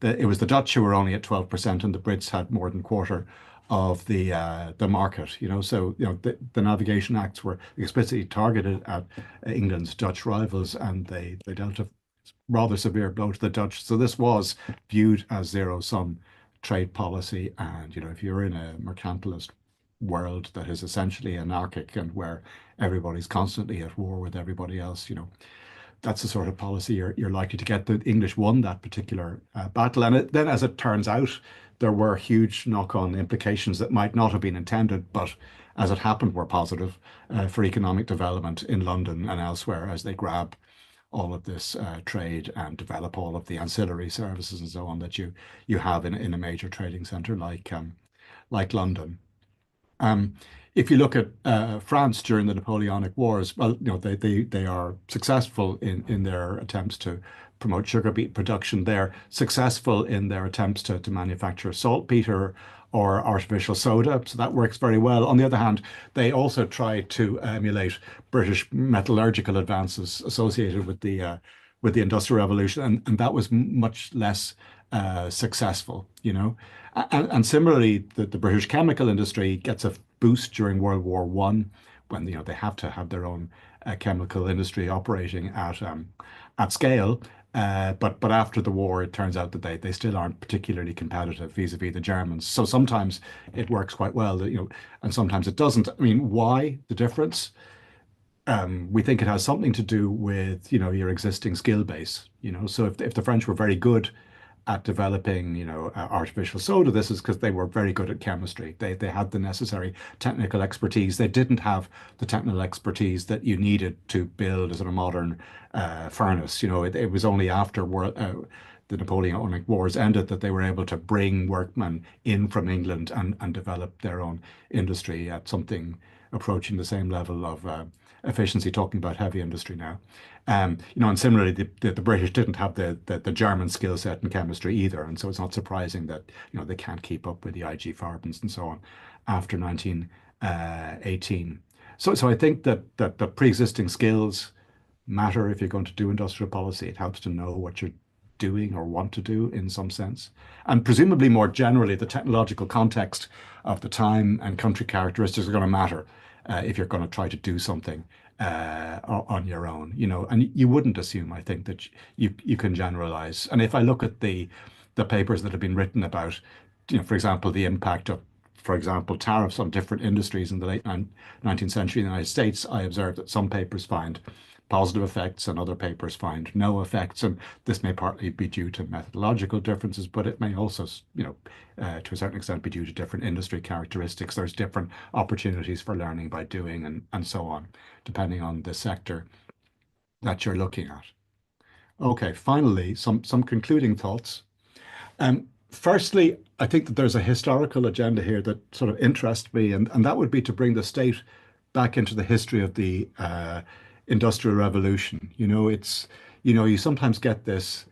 it was the Dutch who were only at 12%, and the Brits had more than a quarter of the market. So the Navigation Acts were explicitly targeted at England's Dutch rivals, and they dealt a rather severe blow to the Dutch. So this was viewed as zero-sum trade policy. And if you're in a mercantilist world that is essentially anarchic and where everybody's constantly at war with everybody else, that's the sort of policy you're likely to get. The English won that particular battle. And then, as it turns out, there were huge knock-on implications that might not have been intended, but as it happened, were positive for economic development in London and elsewhere as they grab all of this trade and develop all of the ancillary services and so on that you have in a major trading centre like London. If you look at France during the Napoleonic Wars, well, they are successful in their attempts to promote sugar beet production. They're successful in their attempts to manufacture saltpeter or artificial soda, so that works very well. On the other hand, they also try to emulate British metallurgical advances associated with the Industrial Revolution, and that was much less successful, And similarly, the British chemical industry gets a boost during World War I when they have to have their own chemical industry operating at scale. But after the war, it turns out that they still aren't particularly competitive vis-a-vis the Germans. So sometimes it works quite well, and sometimes it doesn't. I mean, why the difference? We think it has something to do with your existing skill base. So if the French were very good at developing artificial soda, this is because they were very good at chemistry. They had the necessary technical expertise. They didn't have the technical expertise that you needed to build a sort of modern furnace. It was only after the Napoleonic Wars ended that they were able to bring workmen in from England and develop their own industry at something approaching the same level of efficiency, talking about heavy industry now. And similarly, the British didn't have the German skill set in chemistry either, and so it's not surprising that they can't keep up with the IG Farbens and so on after 1918. So I think that the pre-existing skills matter if you're going to do industrial policy. It helps to know what you're doing or want to do in some sense. And presumably more generally, the technological context of the time and country characteristics are going to matter if you're going to try to do something on your own, and you wouldn't assume, I think, that you can generalize. And if I look at the papers that have been written about, for example, the impact of, for example, tariffs on different industries in the late 19th century in the United States, I observed that some papers find positive effects and other papers find no effects. And this may partly be due to methodological differences, but it may also, to a certain extent, be due to different industry characteristics. There's different opportunities for learning by doing and so on, depending on the sector that you're looking at. Okay, finally, some concluding thoughts. Firstly, I think that there's a historical agenda here that sort of interests me, and that would be to bring the state back into the history of the Industrial Revolution. You sometimes get this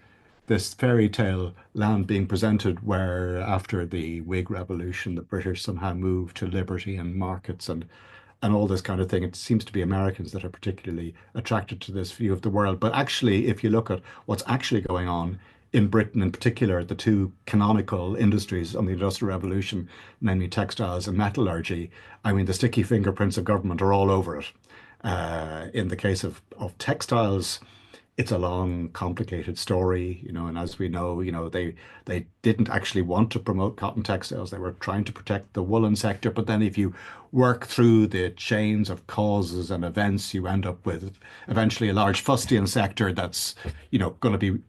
fairy tale land being presented where after the Whig Revolution, the British somehow moved to liberty and markets and all this kind of thing. It seems to be Americans that are particularly attracted to this view of the world. But actually, if you look at what's actually going on in Britain in particular, the two canonical industries on the Industrial Revolution, namely textiles and metallurgy, I mean, the sticky fingerprints of government are all over it. In the case of textiles, it's a long, complicated story, and as we know, they didn't actually want to promote cotton textiles. They were trying to protect the woolen sector. But then if you work through the chains of causes and events, you end up with eventually a large fustian sector that's, going to be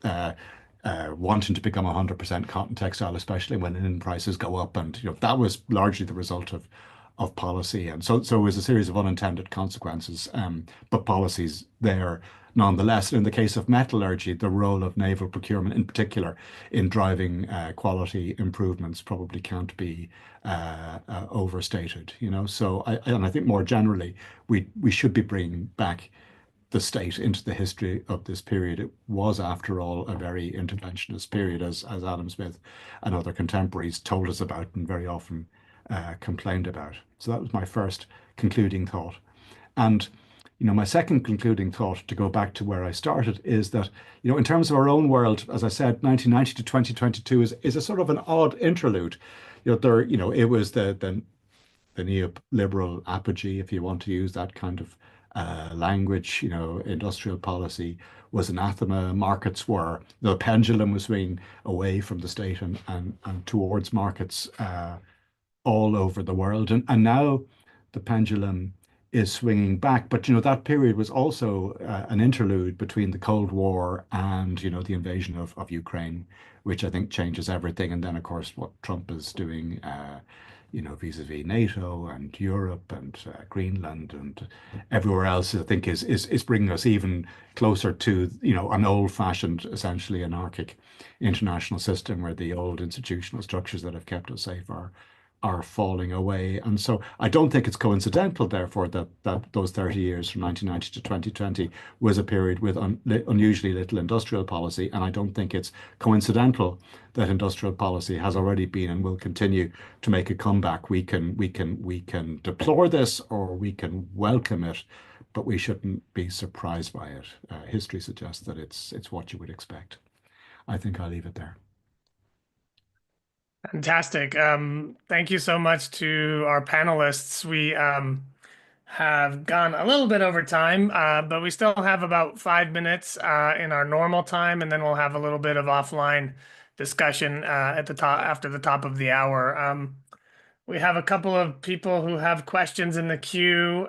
wanting to become 100% cotton textile, especially when linen prices go up. And, that was largely the result of policy. And so it was a series of unintended consequences, but policies there nonetheless. In the case of metallurgy, the role of naval procurement in particular in driving quality improvements probably can't be overstated, So I think more generally, we should be bringing back the state into the history of this period. It was, after all, a very interventionist period, as Adam Smith and other contemporaries told us about and very often complained about. So that was my first concluding thought. And, my second concluding thought, to go back to where I started, is that, in terms of our own world, as I said, 1990 to 2022 is a sort of an odd interlude. It was the neoliberal apogee, if you want to use that kind of language. Industrial policy was anathema. Markets were, the pendulum was swinging away from the state and towards markets all over the world. And now the pendulum is swinging back. But, that period was also an interlude between the Cold War and, the invasion of Ukraine, which I think changes everything. And then, of course, what Trump is doing, vis-a-vis NATO and Europe and Greenland and everywhere else, I think is bringing us even closer to, an old-fashioned, essentially anarchic international system where the old institutional structures that have kept us safe are falling away. And so I don't think it's coincidental, therefore, that those 30 years from 1990 to 2020 was a period with unusually little industrial policy. And I don't think it's coincidental that industrial policy has already been and will continue to make a comeback. We can deplore this or we can welcome it, but we shouldn't be surprised by it. History suggests that it's what you would expect. I think I'll leave it there. Fantastic. Thank you so much to our panelists. We have gone a little bit over time, but we still have about 5 minutes in our normal time, and then we'll have a little bit of offline discussion at the top after the top of the hour. We have a couple of people who have questions in the queue.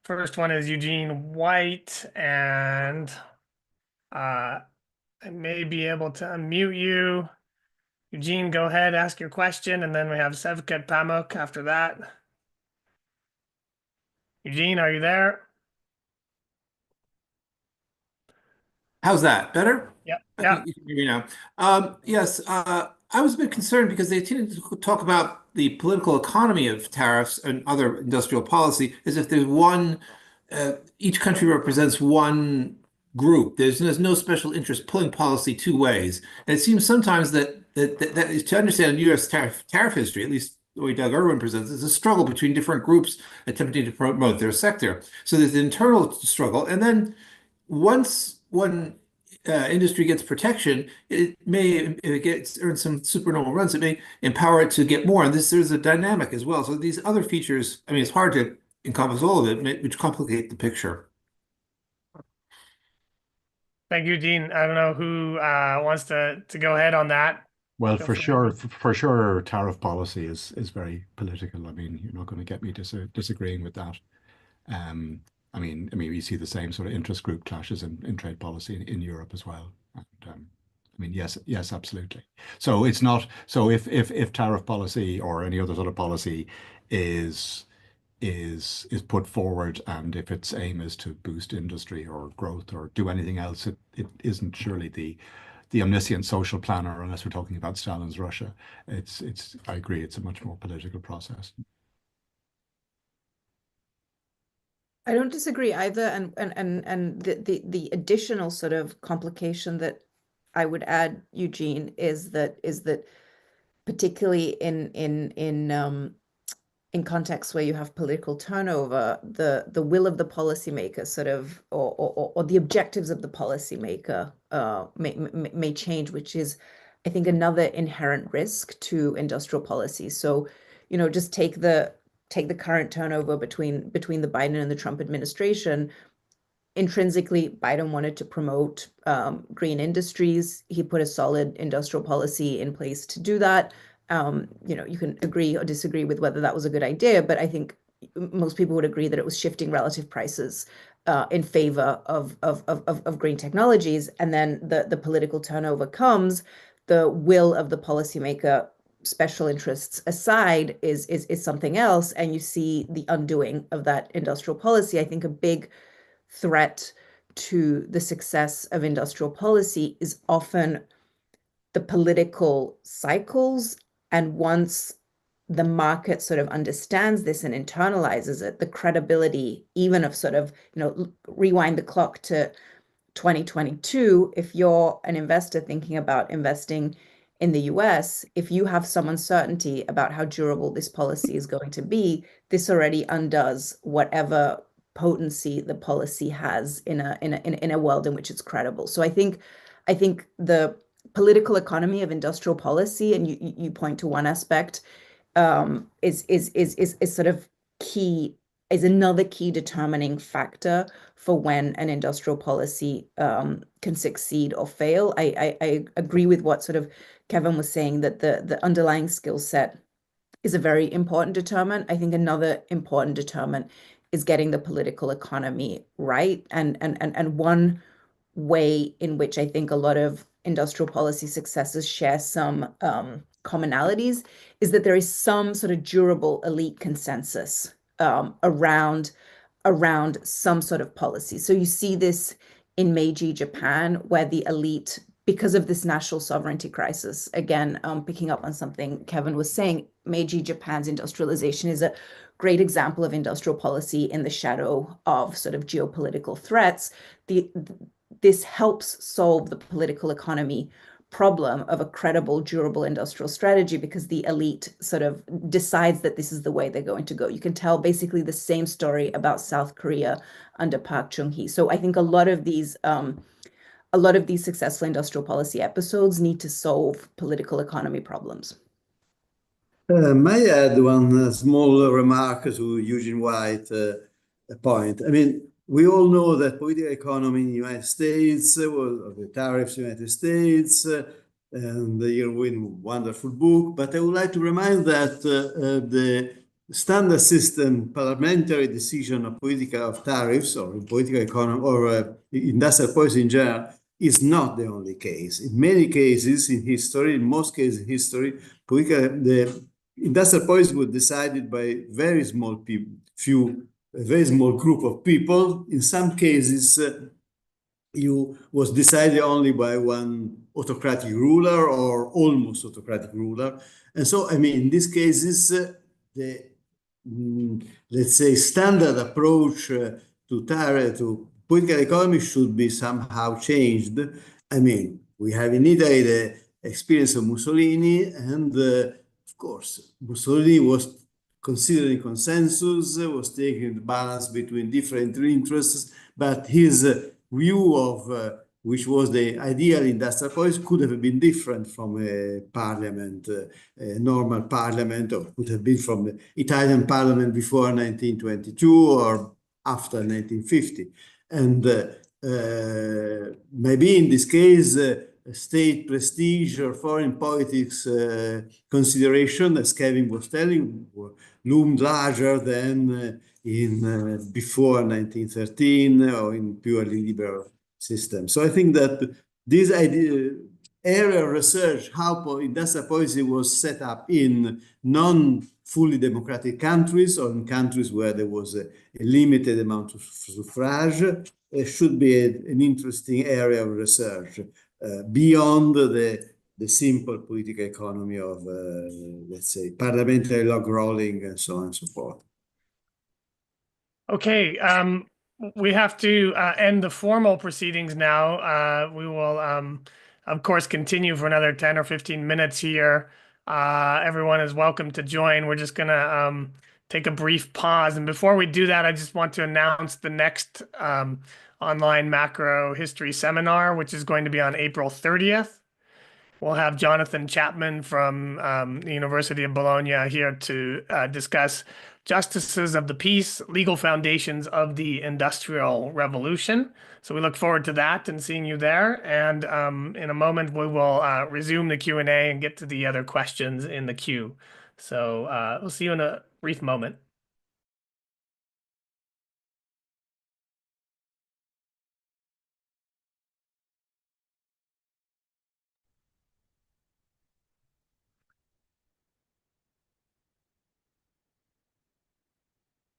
First one is Eugene White, and I may be able to unmute you. Eugene, go ahead, ask your question, and then we have Sevkat Pamuk after that. Eugene, are you there? How's that? Better? Yeah, I yeah. think you can hear me now. Yes, I was a bit concerned because they tended to talk about the political economy of tariffs and other industrial policy as if there's one, each country represents one group. There's no special interest pulling policy two ways. And it seems sometimes that is to understand U.S. tariff history, at least the way Doug Irwin presents, is a struggle between different groups attempting to promote their sector. So there's an internal struggle, and then once one industry gets protection, it may, if it gets earn some supernormal runs, it may empower it to get more. And there's a dynamic as well. So these other features, I mean, it's hard to encompass all of it, which complicate the picture. Thank you, Eugene. I don't know who wants to go ahead on that. Well, Feel for free. sure, tariff policy is very political. I mean, you're not going to get me disagreeing with that. I mean, we see the same sort of interest group clashes in trade policy in Europe as well. And, I mean, yes, absolutely. So it's not so if tariff policy or any other sort of policy is put forward, and if its aim is to boost industry or growth or do anything else, it isn't surely the omniscient social planner, unless we're talking about Stalin's Russia. I agree, it's a much more political process. I don't disagree either, and the additional sort of complication that I would add, Eugene, is that particularly in contexts where you have political turnover, the will of the policymaker sort of or the objectives of the policymaker may change, which is, I think, another inherent risk to industrial policy. So, just take the current turnover between the Biden and the Trump administration. Intrinsically, Biden wanted to promote green industries. He put a solid industrial policy in place to do that. You can agree or disagree with whether that was a good idea, but I think most people would agree that it was shifting relative prices in favor of green technologies. And then the political turnover comes, the will of the policymaker, special interests aside, is something else, and you see the undoing of that industrial policy. I think a big threat to the success of industrial policy is often the political cycles. And once the market sort of understands this and internalizes it, the credibility, even of sort of, rewind the clock to 2022, if you're an investor thinking about investing in the US, if you have some uncertainty about how durable this policy is going to be, this already undoes whatever potency the policy has in a world in which it's credible. So I think the political economy of industrial policy, and you point to one aspect, is sort of key, is another key determining factor for when an industrial policy can succeed or fail. I agree with what sort of Kevin was saying, that the underlying skill set is a very important determinant. I think another important determinant is getting the political economy right. And one way in which I think a lot of industrial policy successes share some commonalities is that there is some sort of durable elite consensus around some sort of policy. So you see this in Meiji Japan, where the elite, because of this national sovereignty crisis, again, picking up on something Kevin was saying, Meiji Japan's industrialization is a great example of industrial policy in the shadow of sort of geopolitical threats. This helps solve the political economy problem of a credible, durable industrial strategy, because the elite sort of decides that this is the way they're going to go. You can tell basically the same story about South Korea under Park Chung-hee. So I think a lot of these successful industrial policy episodes need to solve political economy problems. May I add one small remark to Eugene White point? I mean, we all know that political economy in the United States, the tariffs in the United States, and the Irwin wonderful book. But I would like to remind that the standard system parliamentary decision of political tariffs or political economy or industrial policy in general is not the only case. In many cases in history, in most cases in history, the industrial policy was decided by very small people, a very small group of people. In some cases, you was decided only by one autocratic ruler or almost autocratic ruler. And so, I mean, in these cases, the let's say standard approach to political economy should be somehow changed. I mean, we have in Italy the experience of Mussolini, and of course, Mussolini was considering consensus, was taking the balance between different interests, but his view of which was the ideal industrial policy could have been different from a parliament, a normal parliament, or could have been from the Italian parliament before 1922 or after 1950. And maybe in this case, state prestige or foreign politics consideration, as Kevin was telling, loomed larger than in before 1913 or in purely liberal system. So I think that this area of research, how industrial policy was set up in non-fully democratic countries or in countries where there was a limited amount of suffrage, should be an interesting area of research beyond the simple political economy of, let's say, parliamentary log rolling and so on and so forth. Okay, we have to end the formal proceedings now. We will, of course, continue for another 10 or 15 minutes here. Everyone is welcome to join. We're just going to take a brief pause. And before we do that, I just want to announce the next online macro history seminar, which is going to be on April 30th. We'll have Jonathan Chapman from the University of Bologna here to discuss Justices of the Peace, Legal Foundations of the Industrial Revolution. So we look forward to that and seeing you there. And in a moment, we will resume the Q&A and get to the other questions in the queue. So we'll see you in a brief moment.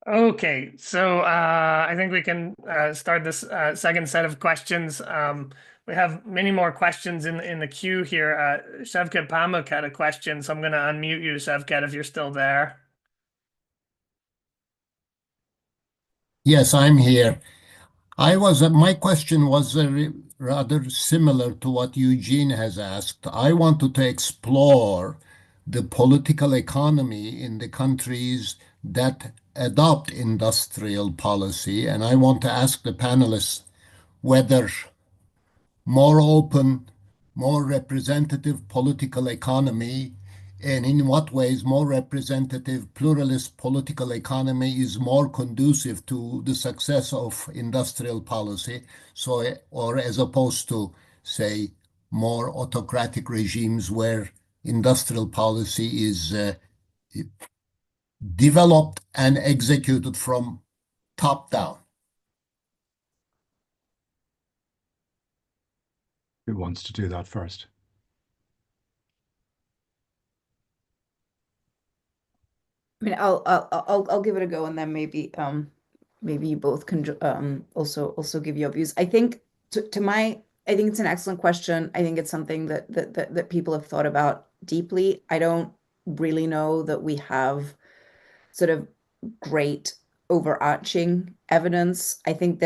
Okay, so I think we can start this second set of questions. We have many more questions in the queue here. Shevket Pamuk had a question, so I'm going to unmute you, Shevket, if you're still there. Yes, I'm here. My question was rather similar to what Eugene has asked. I wanted to explore the political economy in the countries that adopt industrial policy, and I want to ask the panelists whether more open, more representative political economy, and in what ways more representative pluralist political economy is more conducive to the success of industrial policy, or as opposed to, say, more autocratic regimes where industrial policy is developed and executed from top down. Who wants to do that first? I mean, I'll give it a go, and then maybe you both can also give your views. I think I think it's an excellent question. I think it's something that people have thought about deeply. I don't really know that we have sort of great overarching evidence. I think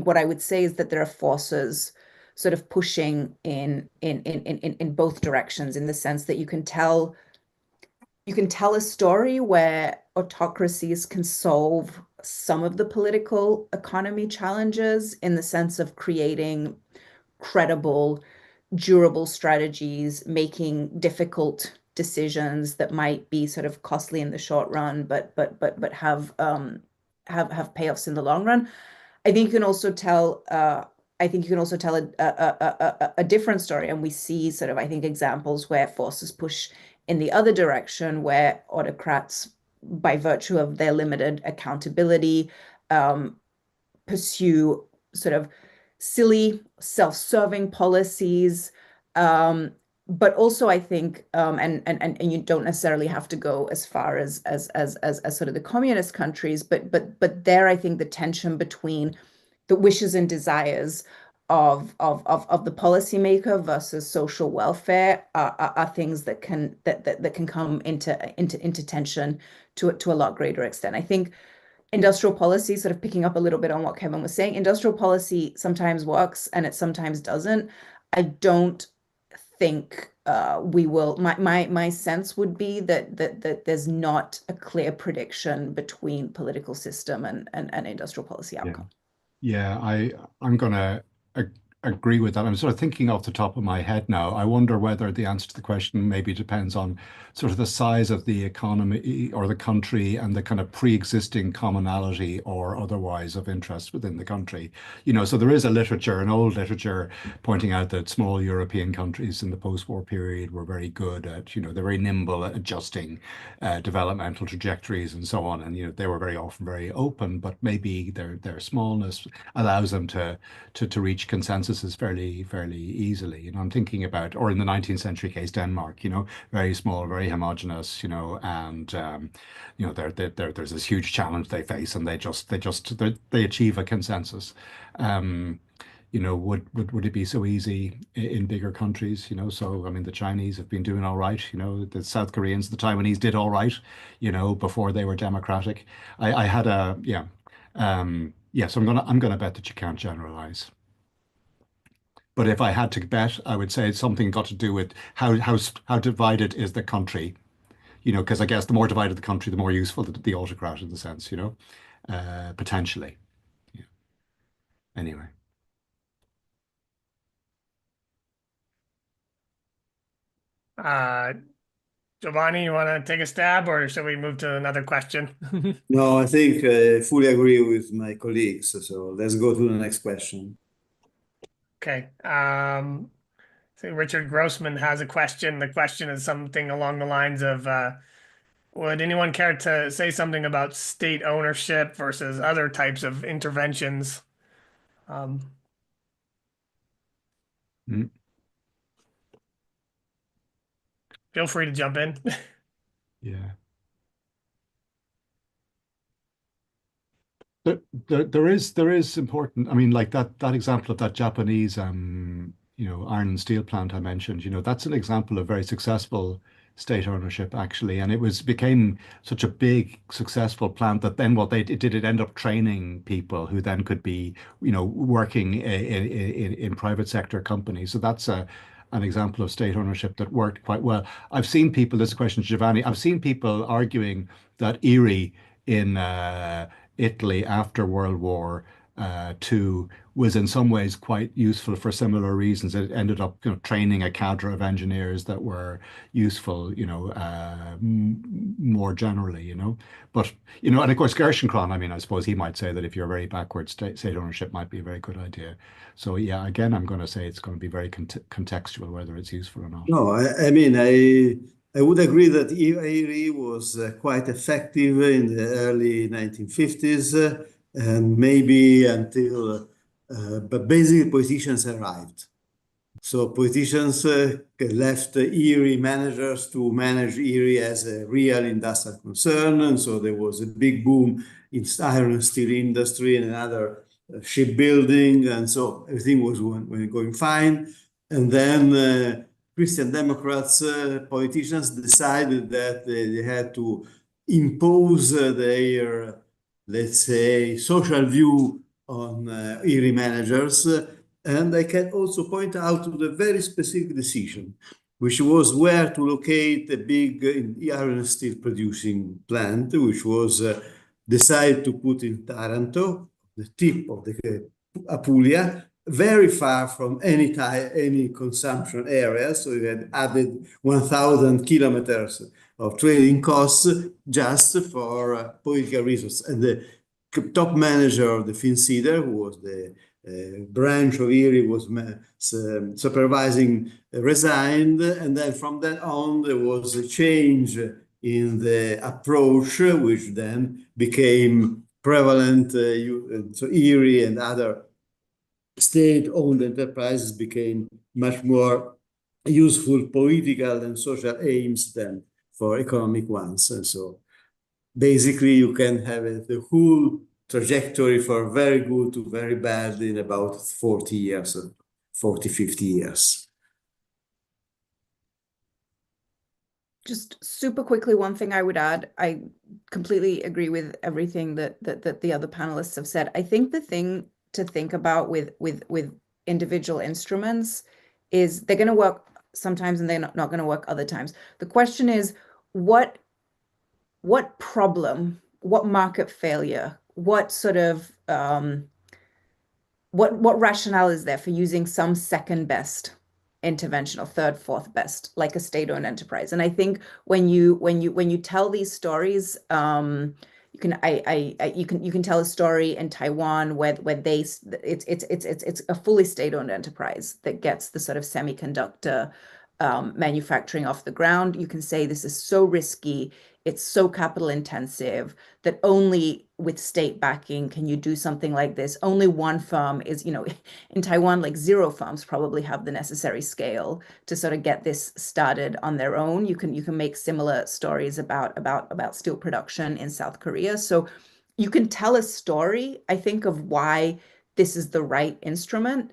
what I would say is that there are forces sort of pushing in both directions, in the sense that you can tell a story where autocracies can solve some of the political economy challenges in the sense of creating credible, durable strategies, making difficult decisions that might be sort of costly in the short run, but have payoffs in the long run. I think you can also tell a different story, and we see sort of, I think, examples where forces push in the other direction, where autocrats, by virtue of their limited accountability, pursue sort of silly, self-serving policies. But also, I think, and you don't necessarily have to go as far as sort of the communist countries, but there, I think the tension between the wishes and desires of the policymaker versus social welfare are things that can come into tension to a lot greater extent. I think industrial policy, sort of picking up a little bit on what Kevin was saying, industrial policy sometimes works and it sometimes doesn't. I don't think we will. My sense would be that there's not a clear prediction between political system and industrial policy outcome. Yeah, I'm gonna agree with that. I'm sort of thinking off the top of my head now. I wonder whether the answer to the question maybe depends on sort of the size of the economy or the country and the kind of pre-existing commonality or otherwise of interest within the country. So there is a literature, an old literature, pointing out that small European countries in the post-war period were very good at, they're very nimble at adjusting developmental trajectories and so on. And, they were very often very open, but maybe their smallness allows them to reach consensus fairly easily. I'm thinking about, or in the 19th century case, Denmark, very small, very homogenous, and there's this huge challenge they face, and they achieve a consensus. Would it be so easy in bigger countries? So I mean, the Chinese have been doing all right. The South Koreans, the Taiwanese did all right. Before they were democratic. I had a So I'm gonna bet that you can't generalize. But if I had to bet, I would say something got to do with how divided is the country, because I guess the more divided the country, the more useful the autocrat in the sense, potentially. Yeah. Anyway. Giovanni, you want to take a stab, or should we move to another question? No, I think I fully agree with my colleagues. So let's go to the next question. Okay. So Richard Grossman has a question. The question is something along the lines of, would anyone care to say something about state ownership versus other types of interventions? Feel free to jump in. Yeah. There is important. I mean, like that example of that Japanese iron and steel plant I mentioned. That's an example of very successful state ownership actually, and became such a big successful plant that then it end up training people who then could be working in private sector companies. So that's an example of state ownership that worked quite well. I've seen people. This is a question to Giovanni. I've seen people arguing that Erie in Italy after World War II was in some ways quite useful for similar reasons. It ended up training a cadre of engineers that were useful, more generally, But, and of course, Gerschenkron, I mean, I suppose he might say that if you're very backward, state ownership might be a very good idea. So, yeah, again, I'm going to say it's going to be very contextual whether it's useful or not. No, I mean, I would agree that Erie was quite effective in the early 1950s, and maybe until, but basically politicians arrived. So politicians left Erie managers to manage Erie as a real industrial concern, and so there was a big boom in iron and steel industry and another shipbuilding, and so everything was going fine. And then Christian Democrats, politicians decided that they had to impose their, let's say, social view on Erie managers. And I can also point out to the very specific decision, which was where to locate a big iron and steel producing plant, which was decided to put in Taranto, the tip of the Apulia, very far from any consumption area. So you had added 1,000 kilometers of trading costs just for political reasons. And the top manager of the Finsider, who was the branch of IRI was supervising, resigned. And then from that on, there was a change in the approach, which then became prevalent. So IRI and other state-owned enterprises became much more useful political and social aims than for economic ones. And so basically you can have the whole trajectory for very good to very bad in about 40 years, 40, 50 years. Just super quickly, one thing I would add, I completely agree with everything that the other panelists have said. I think the thing to think about with individual instruments is they're going to work sometimes and they're not going to work other times. The question is, what problem, what market failure, what sort of what rationale is there for using some second best intervention or third, fourth best, like a state-owned enterprise? And I think when you tell these stories, you can tell a story in Taiwan where it's a fully state-owned enterprise that gets the sort of semiconductor manufacturing off the ground. You can say this is so risky, it's so capital intensive that only with state backing can you do something like this. Only one firm is, in Taiwan, like 0 firms probably have the necessary scale to sort of get this started on their own. You can make similar stories about steel production in South Korea. So you can tell a story, I think, of why this is the right instrument.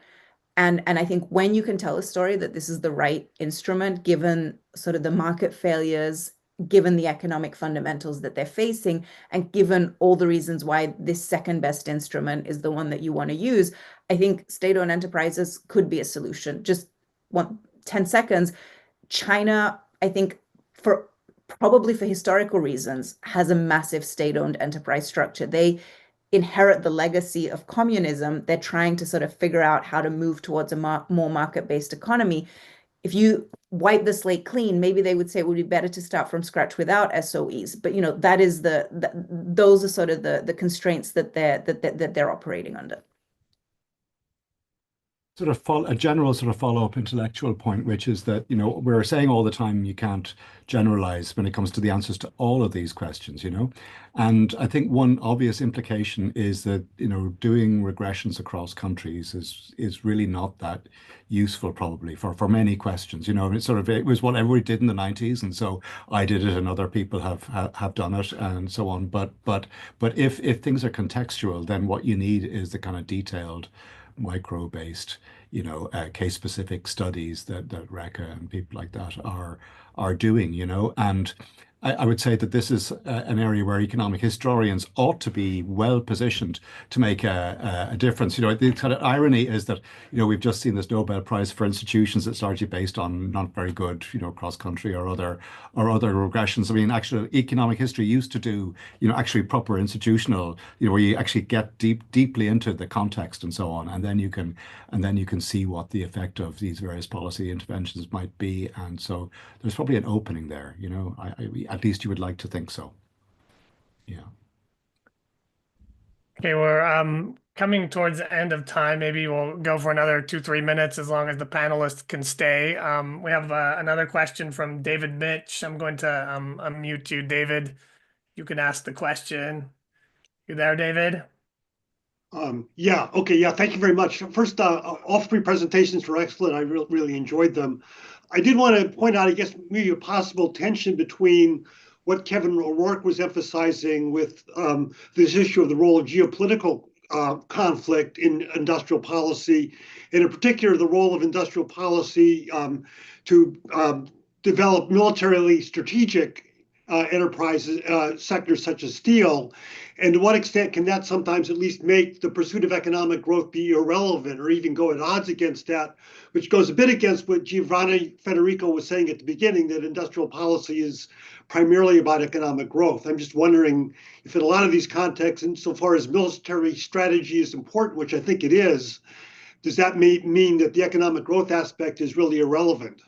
And I think when you can tell a story that this is the right instrument, given sort of the market failures, given the economic fundamentals that they're facing, and given all the reasons why this second best instrument is the one that you want to use, I think state-owned enterprises could be a solution. Just 10 seconds. China, I think, probably for historical reasons, has a massive state-owned enterprise structure. They inherit the legacy of communism. They're trying to sort of figure out how to move towards a more market-based economy. If you wipe the slate clean, maybe they would say it would be better to start from scratch without SOEs. But that is those are sort of the constraints that they're operating under. Sort of a general sort of follow-up intellectual point, which is that, we're saying all the time you can't generalize when it comes to the answers to all of these questions, And I think one obvious implication is that, doing regressions across countries is really not that useful probably for many questions. It was what everybody did in the 90s, and so I did it and other people have done it and so on. But if things are contextual, then what you need is the kind of detailed micro-based, case-specific studies that Réka and people like that are doing, and I would say that this is an area where economic historians ought to be well positioned to make a difference. The kind of irony is that, we've just seen this Nobel Prize for institutions that's largely based on not very good, cross-country or other regressions. I mean, actually, economic history used to do, actually proper institutional, where you actually get deeply into the context and so on, and then you can see what the effect of these various policy interventions might be. And so there's probably an opening there, at least you would like to think so. Yeah. Okay, we're coming towards the end of time. Maybe we'll go for another 2-3 minutes as long as the panelists can stay. We have another question from David Mitch. I'm going to unmute you, David. You can ask the question. You there, David? Yeah. Okay. Yeah. Thank you very much. First, all 3 presentations were excellent. I really enjoyed them. I did want to point out, I guess, maybe a possible tension between what Kevin O'Rourke was emphasizing with this issue of the role of geopolitical conflict in industrial policy, and in particular, the role of industrial policy to develop militarily strategic enterprises, sectors such as steel, and to what extent can that sometimes at least make the pursuit of economic growth be irrelevant or even go at odds against that, which goes a bit against what Giovanni Federico was saying at the beginning, that industrial policy is primarily about economic growth. I'm just wondering if in a lot of these contexts, insofar as military strategy is important, which I think it is, does that mean that the economic growth aspect is really irrelevant?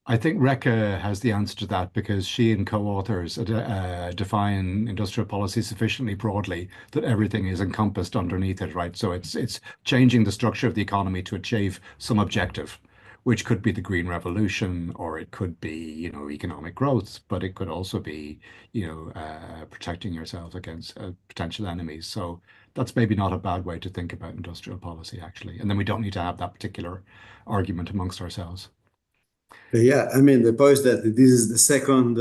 I think Réka has the answer to that because she and co-authors define industrial policy sufficiently broadly that everything is encompassed underneath it, right? So it's changing the structure of the economy to achieve some objective, which could be the Green Revolution, or it could be, you know, economic growth, but it could also be, you know, protecting yourselves against potential enemies. So that's maybe not a bad way to think about industrial policy, actually. And then we don't need to have that particular argument amongst ourselves. Yeah, I mean, the point is that this is the second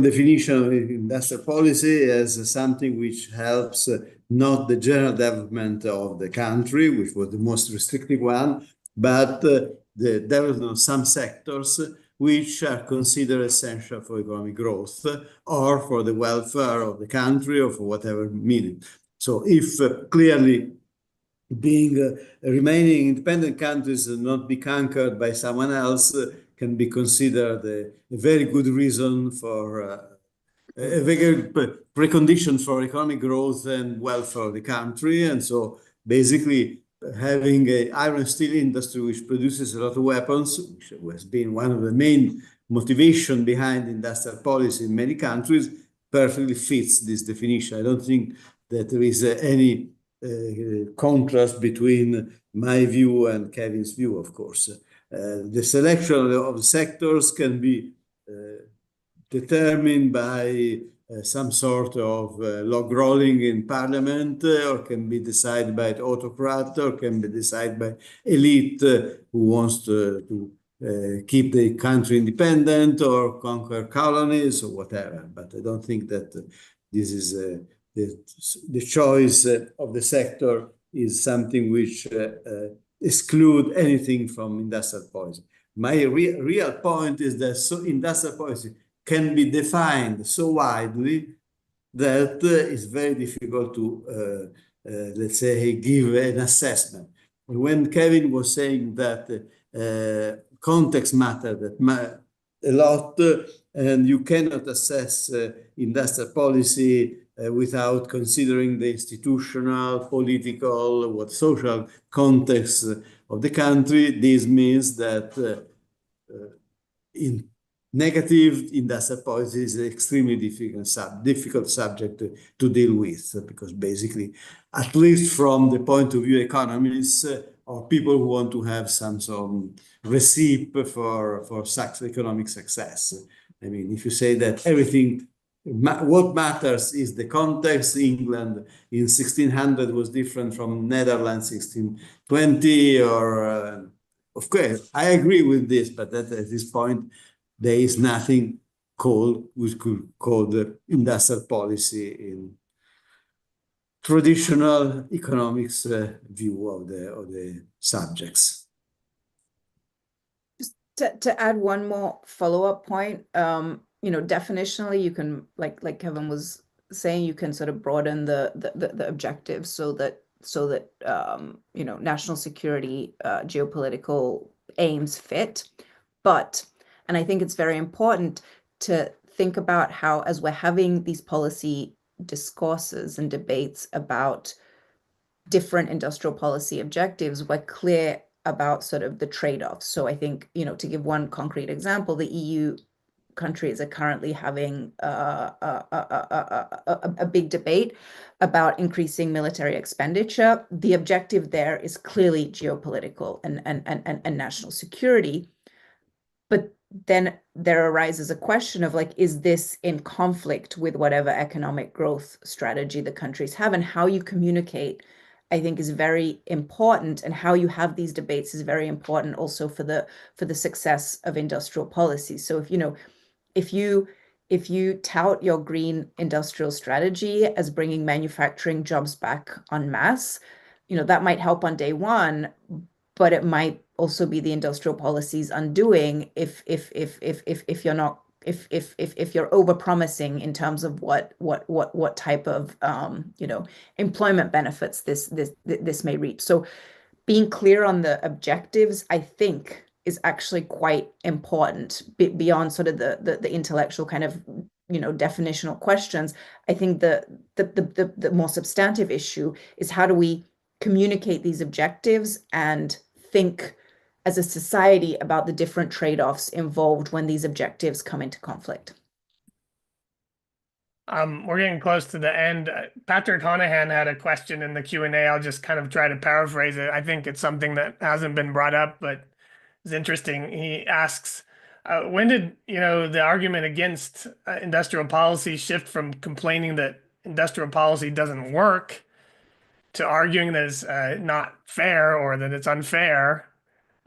definition of industrial policy as something which helps not the general development of the country, which was the most restrictive one, but the development of some sectors which are considered essential for economic growth or for the welfare of the country or for whatever meaning. So if clearly remaining independent countries and not be conquered by someone else can be considered a very good reason for a very good precondition for economic growth and welfare of the country. And so basically having an iron and steel industry which produces a lot of weapons, which has been one of the main motivation behind industrial policy in many countries, perfectly fits this definition. I don't think that there is any contrast between my view and Kevin's view, of course. The selection of sectors can be determined by some sort of log rolling in parliament, or can be decided by an autocrat, or can be decided by elite who wants to keep the country independent or conquer colonies or whatever. But I don't think that this is the choice of the sector is something which exclude anything from industrial policy. My real point is that industrial policy can be defined so widely that it's very difficult to, let's say, give an assessment. When Kevin was saying that context mattered a lot, and you cannot assess industrial policy without considering the institutional, political, social context of the country. This means that in negative industrial policy is an extremely difficult subject to deal with, because basically, at least from the point of view economists or people who want to have some recipe for economic success. I mean, if you say that everything what matters is the context. England in 1600 was different from Netherlands 1620, or of course, I agree with this, but at this point, there is nothing we could call the industrial policy in traditional economics view of the subjects. Just to add one more follow-up point, you know, definitionally, you can, like Kevin was saying, you can sort of broaden the objectives so that you know, national security, geopolitical aims fit. But, and I think it's very important to think about how, as we're having these policy discourses and debates about different industrial policy objectives, we're clear about sort of the trade-offs. So I think, you know, to give one concrete example, the EU countries are currently having a big debate about increasing military expenditure. The objective there is clearly geopolitical and national security. But then there arises a question of, like, is this in conflict with whatever economic growth strategy the countries have? And how you communicate, I think, is very important, and how you have these debates is very important also for the success of industrial policy. So if, you know, if you tout your green industrial strategy as bringing manufacturing jobs back en masse, you know, that might help on day one, but it might also be the industrial policy's undoing if you're not if you're overpromising in terms of what type of you know, employment benefits this may reap. So being clear on the objectives, I think, is actually quite important beyond sort of the intellectual kind of definitional questions. I think the more substantive issue is how do we communicate these objectives and think as a society about the different trade-offs involved when these objectives come into conflict. We're getting close to the end. Patrick Honohan had a question in the Q&A. I'll just kind of try to paraphrase it. I think it's something that hasn't been brought up, but it's interesting. He asks, when did the argument against industrial policy shift from complaining that industrial policy doesn't work to arguing that it's not fair or that it's unfair?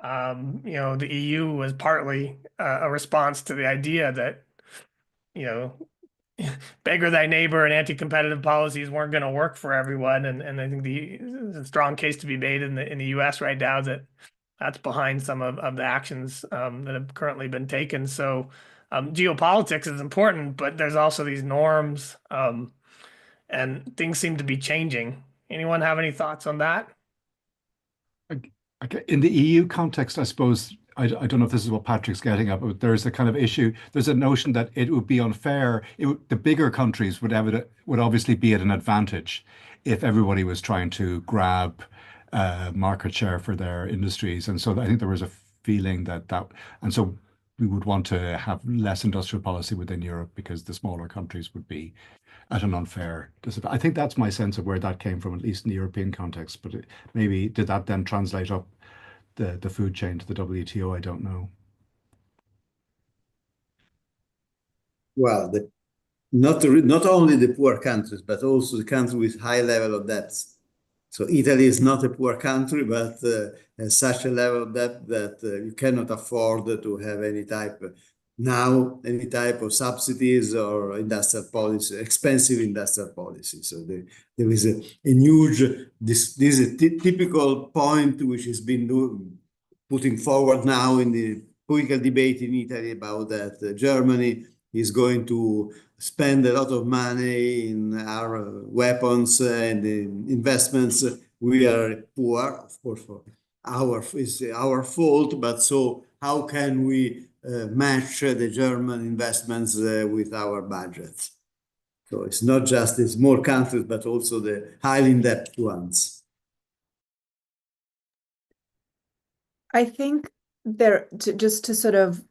The EU was partly a response to the idea that beggar thy neighbor and anti-competitive policies weren't going to work for everyone, and I think there's a strong case to be made in the US right now that that's behind some of the actions that have currently been taken. So geopolitics is important, but there's also these norms, and things seem to be changing. Anyone have any thoughts on that? In the EU context, I suppose, I don't know if this is what Patrick's getting at, but there's a kind of issue. There's a notion that it would be unfair. The bigger countries would obviously be at an advantage if everybody was trying to grab market share for their industries. And so I think there was a feeling and so we would want to have less industrial policy within Europe because the smaller countries would be at an unfair disadvantage. I think that's my sense of where that came from, at least in the European context. But maybe did that then translate up the food chain to the WTO? I don't know. Well, not only the poor countries, but also the country with high level of debts. So Italy is not a poor country, but has such a level of debt that you cannot afford to have any type of subsidies or industrial policy, expensive industrial policy. So there is a huge, this is a typical point which has been putting forward now in the political debate in Italy about that Germany is going to spend a lot of money in our weapons and in investments. We are poor, of course, it's our fault, but so how can we match the German investments with our budgets? So it's not just the small countries, but also the highly indebted ones. I think just to sort of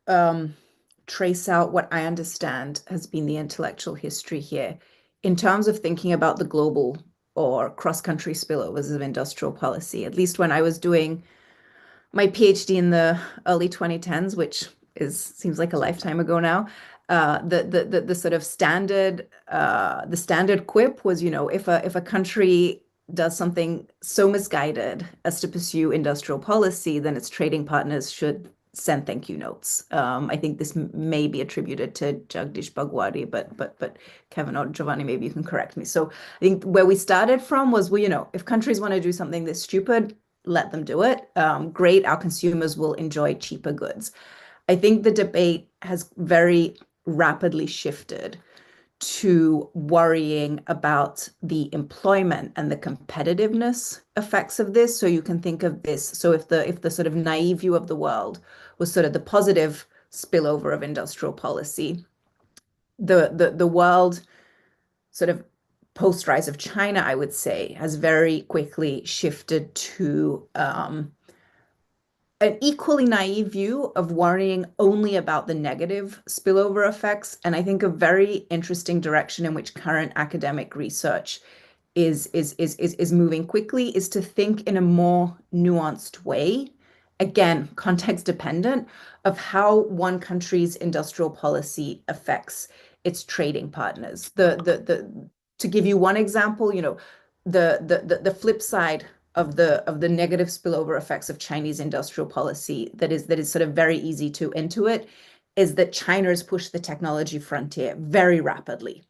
trace out what I understand has been the intellectual history here, in terms of thinking about the global or cross-country spillovers of industrial policy, at least when I was doing my PhD in the early 2010s, which seems like a lifetime ago now. The sort of standard quip was, if a country does something so misguided as to pursue industrial policy, then its trading partners should send thank you notes. I think this may be attributed to Jagdish Bhagwati, but Kevin or Giovanni, maybe you can correct me. So I think where we started from was, well, if countries want to do something this stupid, let them do it. Great, our consumers will enjoy cheaper goods. I think the debate has very rapidly shifted to worrying about the employment and the competitiveness effects of this. So you can think of this. So if the sort of naive view of the world was sort of the positive spillover of industrial policy, the world sort of post-rise of China, I would say, has very quickly shifted to an equally naive view of worrying only about the negative spillover effects. And I think a very interesting direction in which current academic research is moving quickly is to think in a more nuanced way, again, context dependent, of how one country's industrial policy affects its trading partners. To give you one example, the flip side of the negative spillover effects of Chinese industrial policy that is sort of very easy to intuit is that China has pushed the technology frontier very rapidly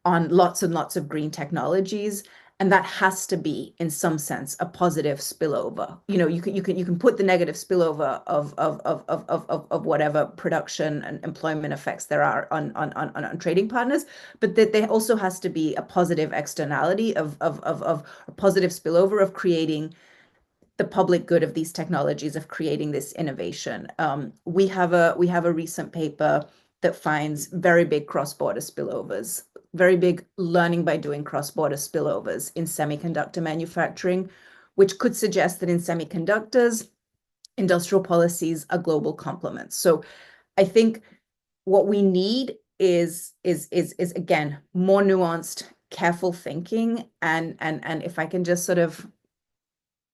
on lots and lots of green technologies, and that has to be, in some sense, a positive spillover. You can put the negative spillover of whatever production and employment effects there are on trading partners, but that there also has to be a positive externality of a positive spillover of creating the public good of these technologies, of creating this innovation. We have a recent paper that finds very big cross-border spillovers, very big learning by doing cross-border spillovers in semiconductor manufacturing, which could suggest that in semiconductors, industrial policies are global complements. So I think what we need is again more nuanced, careful thinking, and if I can just sort of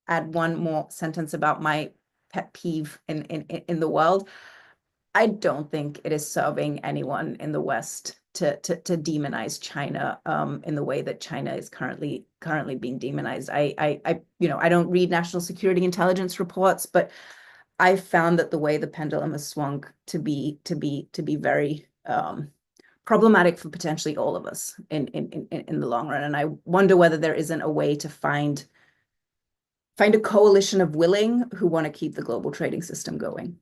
add one more sentence about my pet peeve in the world, I don't think it is serving anyone in the West to demonize China in the way that China is currently being demonized. I don't read national security intelligence reports, but I found that the way the pendulum has swung to be very problematic for potentially all of us in the long run. And I wonder whether there isn't a way to find a coalition of willing who want to keep the global trading system going.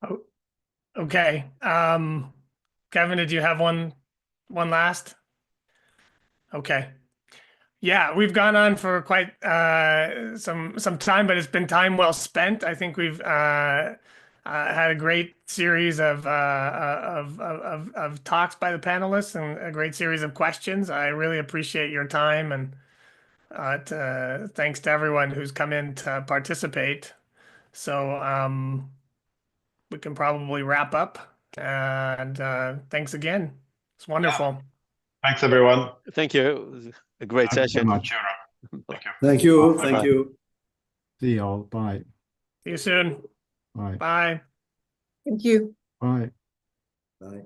Oh, okay. Kevin, did you have one last? Okay. Yeah, we've gone on for quite some time, but it's been time well spent. I think we've had a great series of talks by the panelists and a great series of questions. I really appreciate your time, and thanks to everyone who's come in to participate. So we can probably wrap up, and thanks again. It's wonderful. Thanks, everyone. Thank you. It was a great session. Thank you. Thank you. Bye-bye. Thank you. See you all. Bye. See you soon. Bye. Bye. Thank you. Bye. Bye.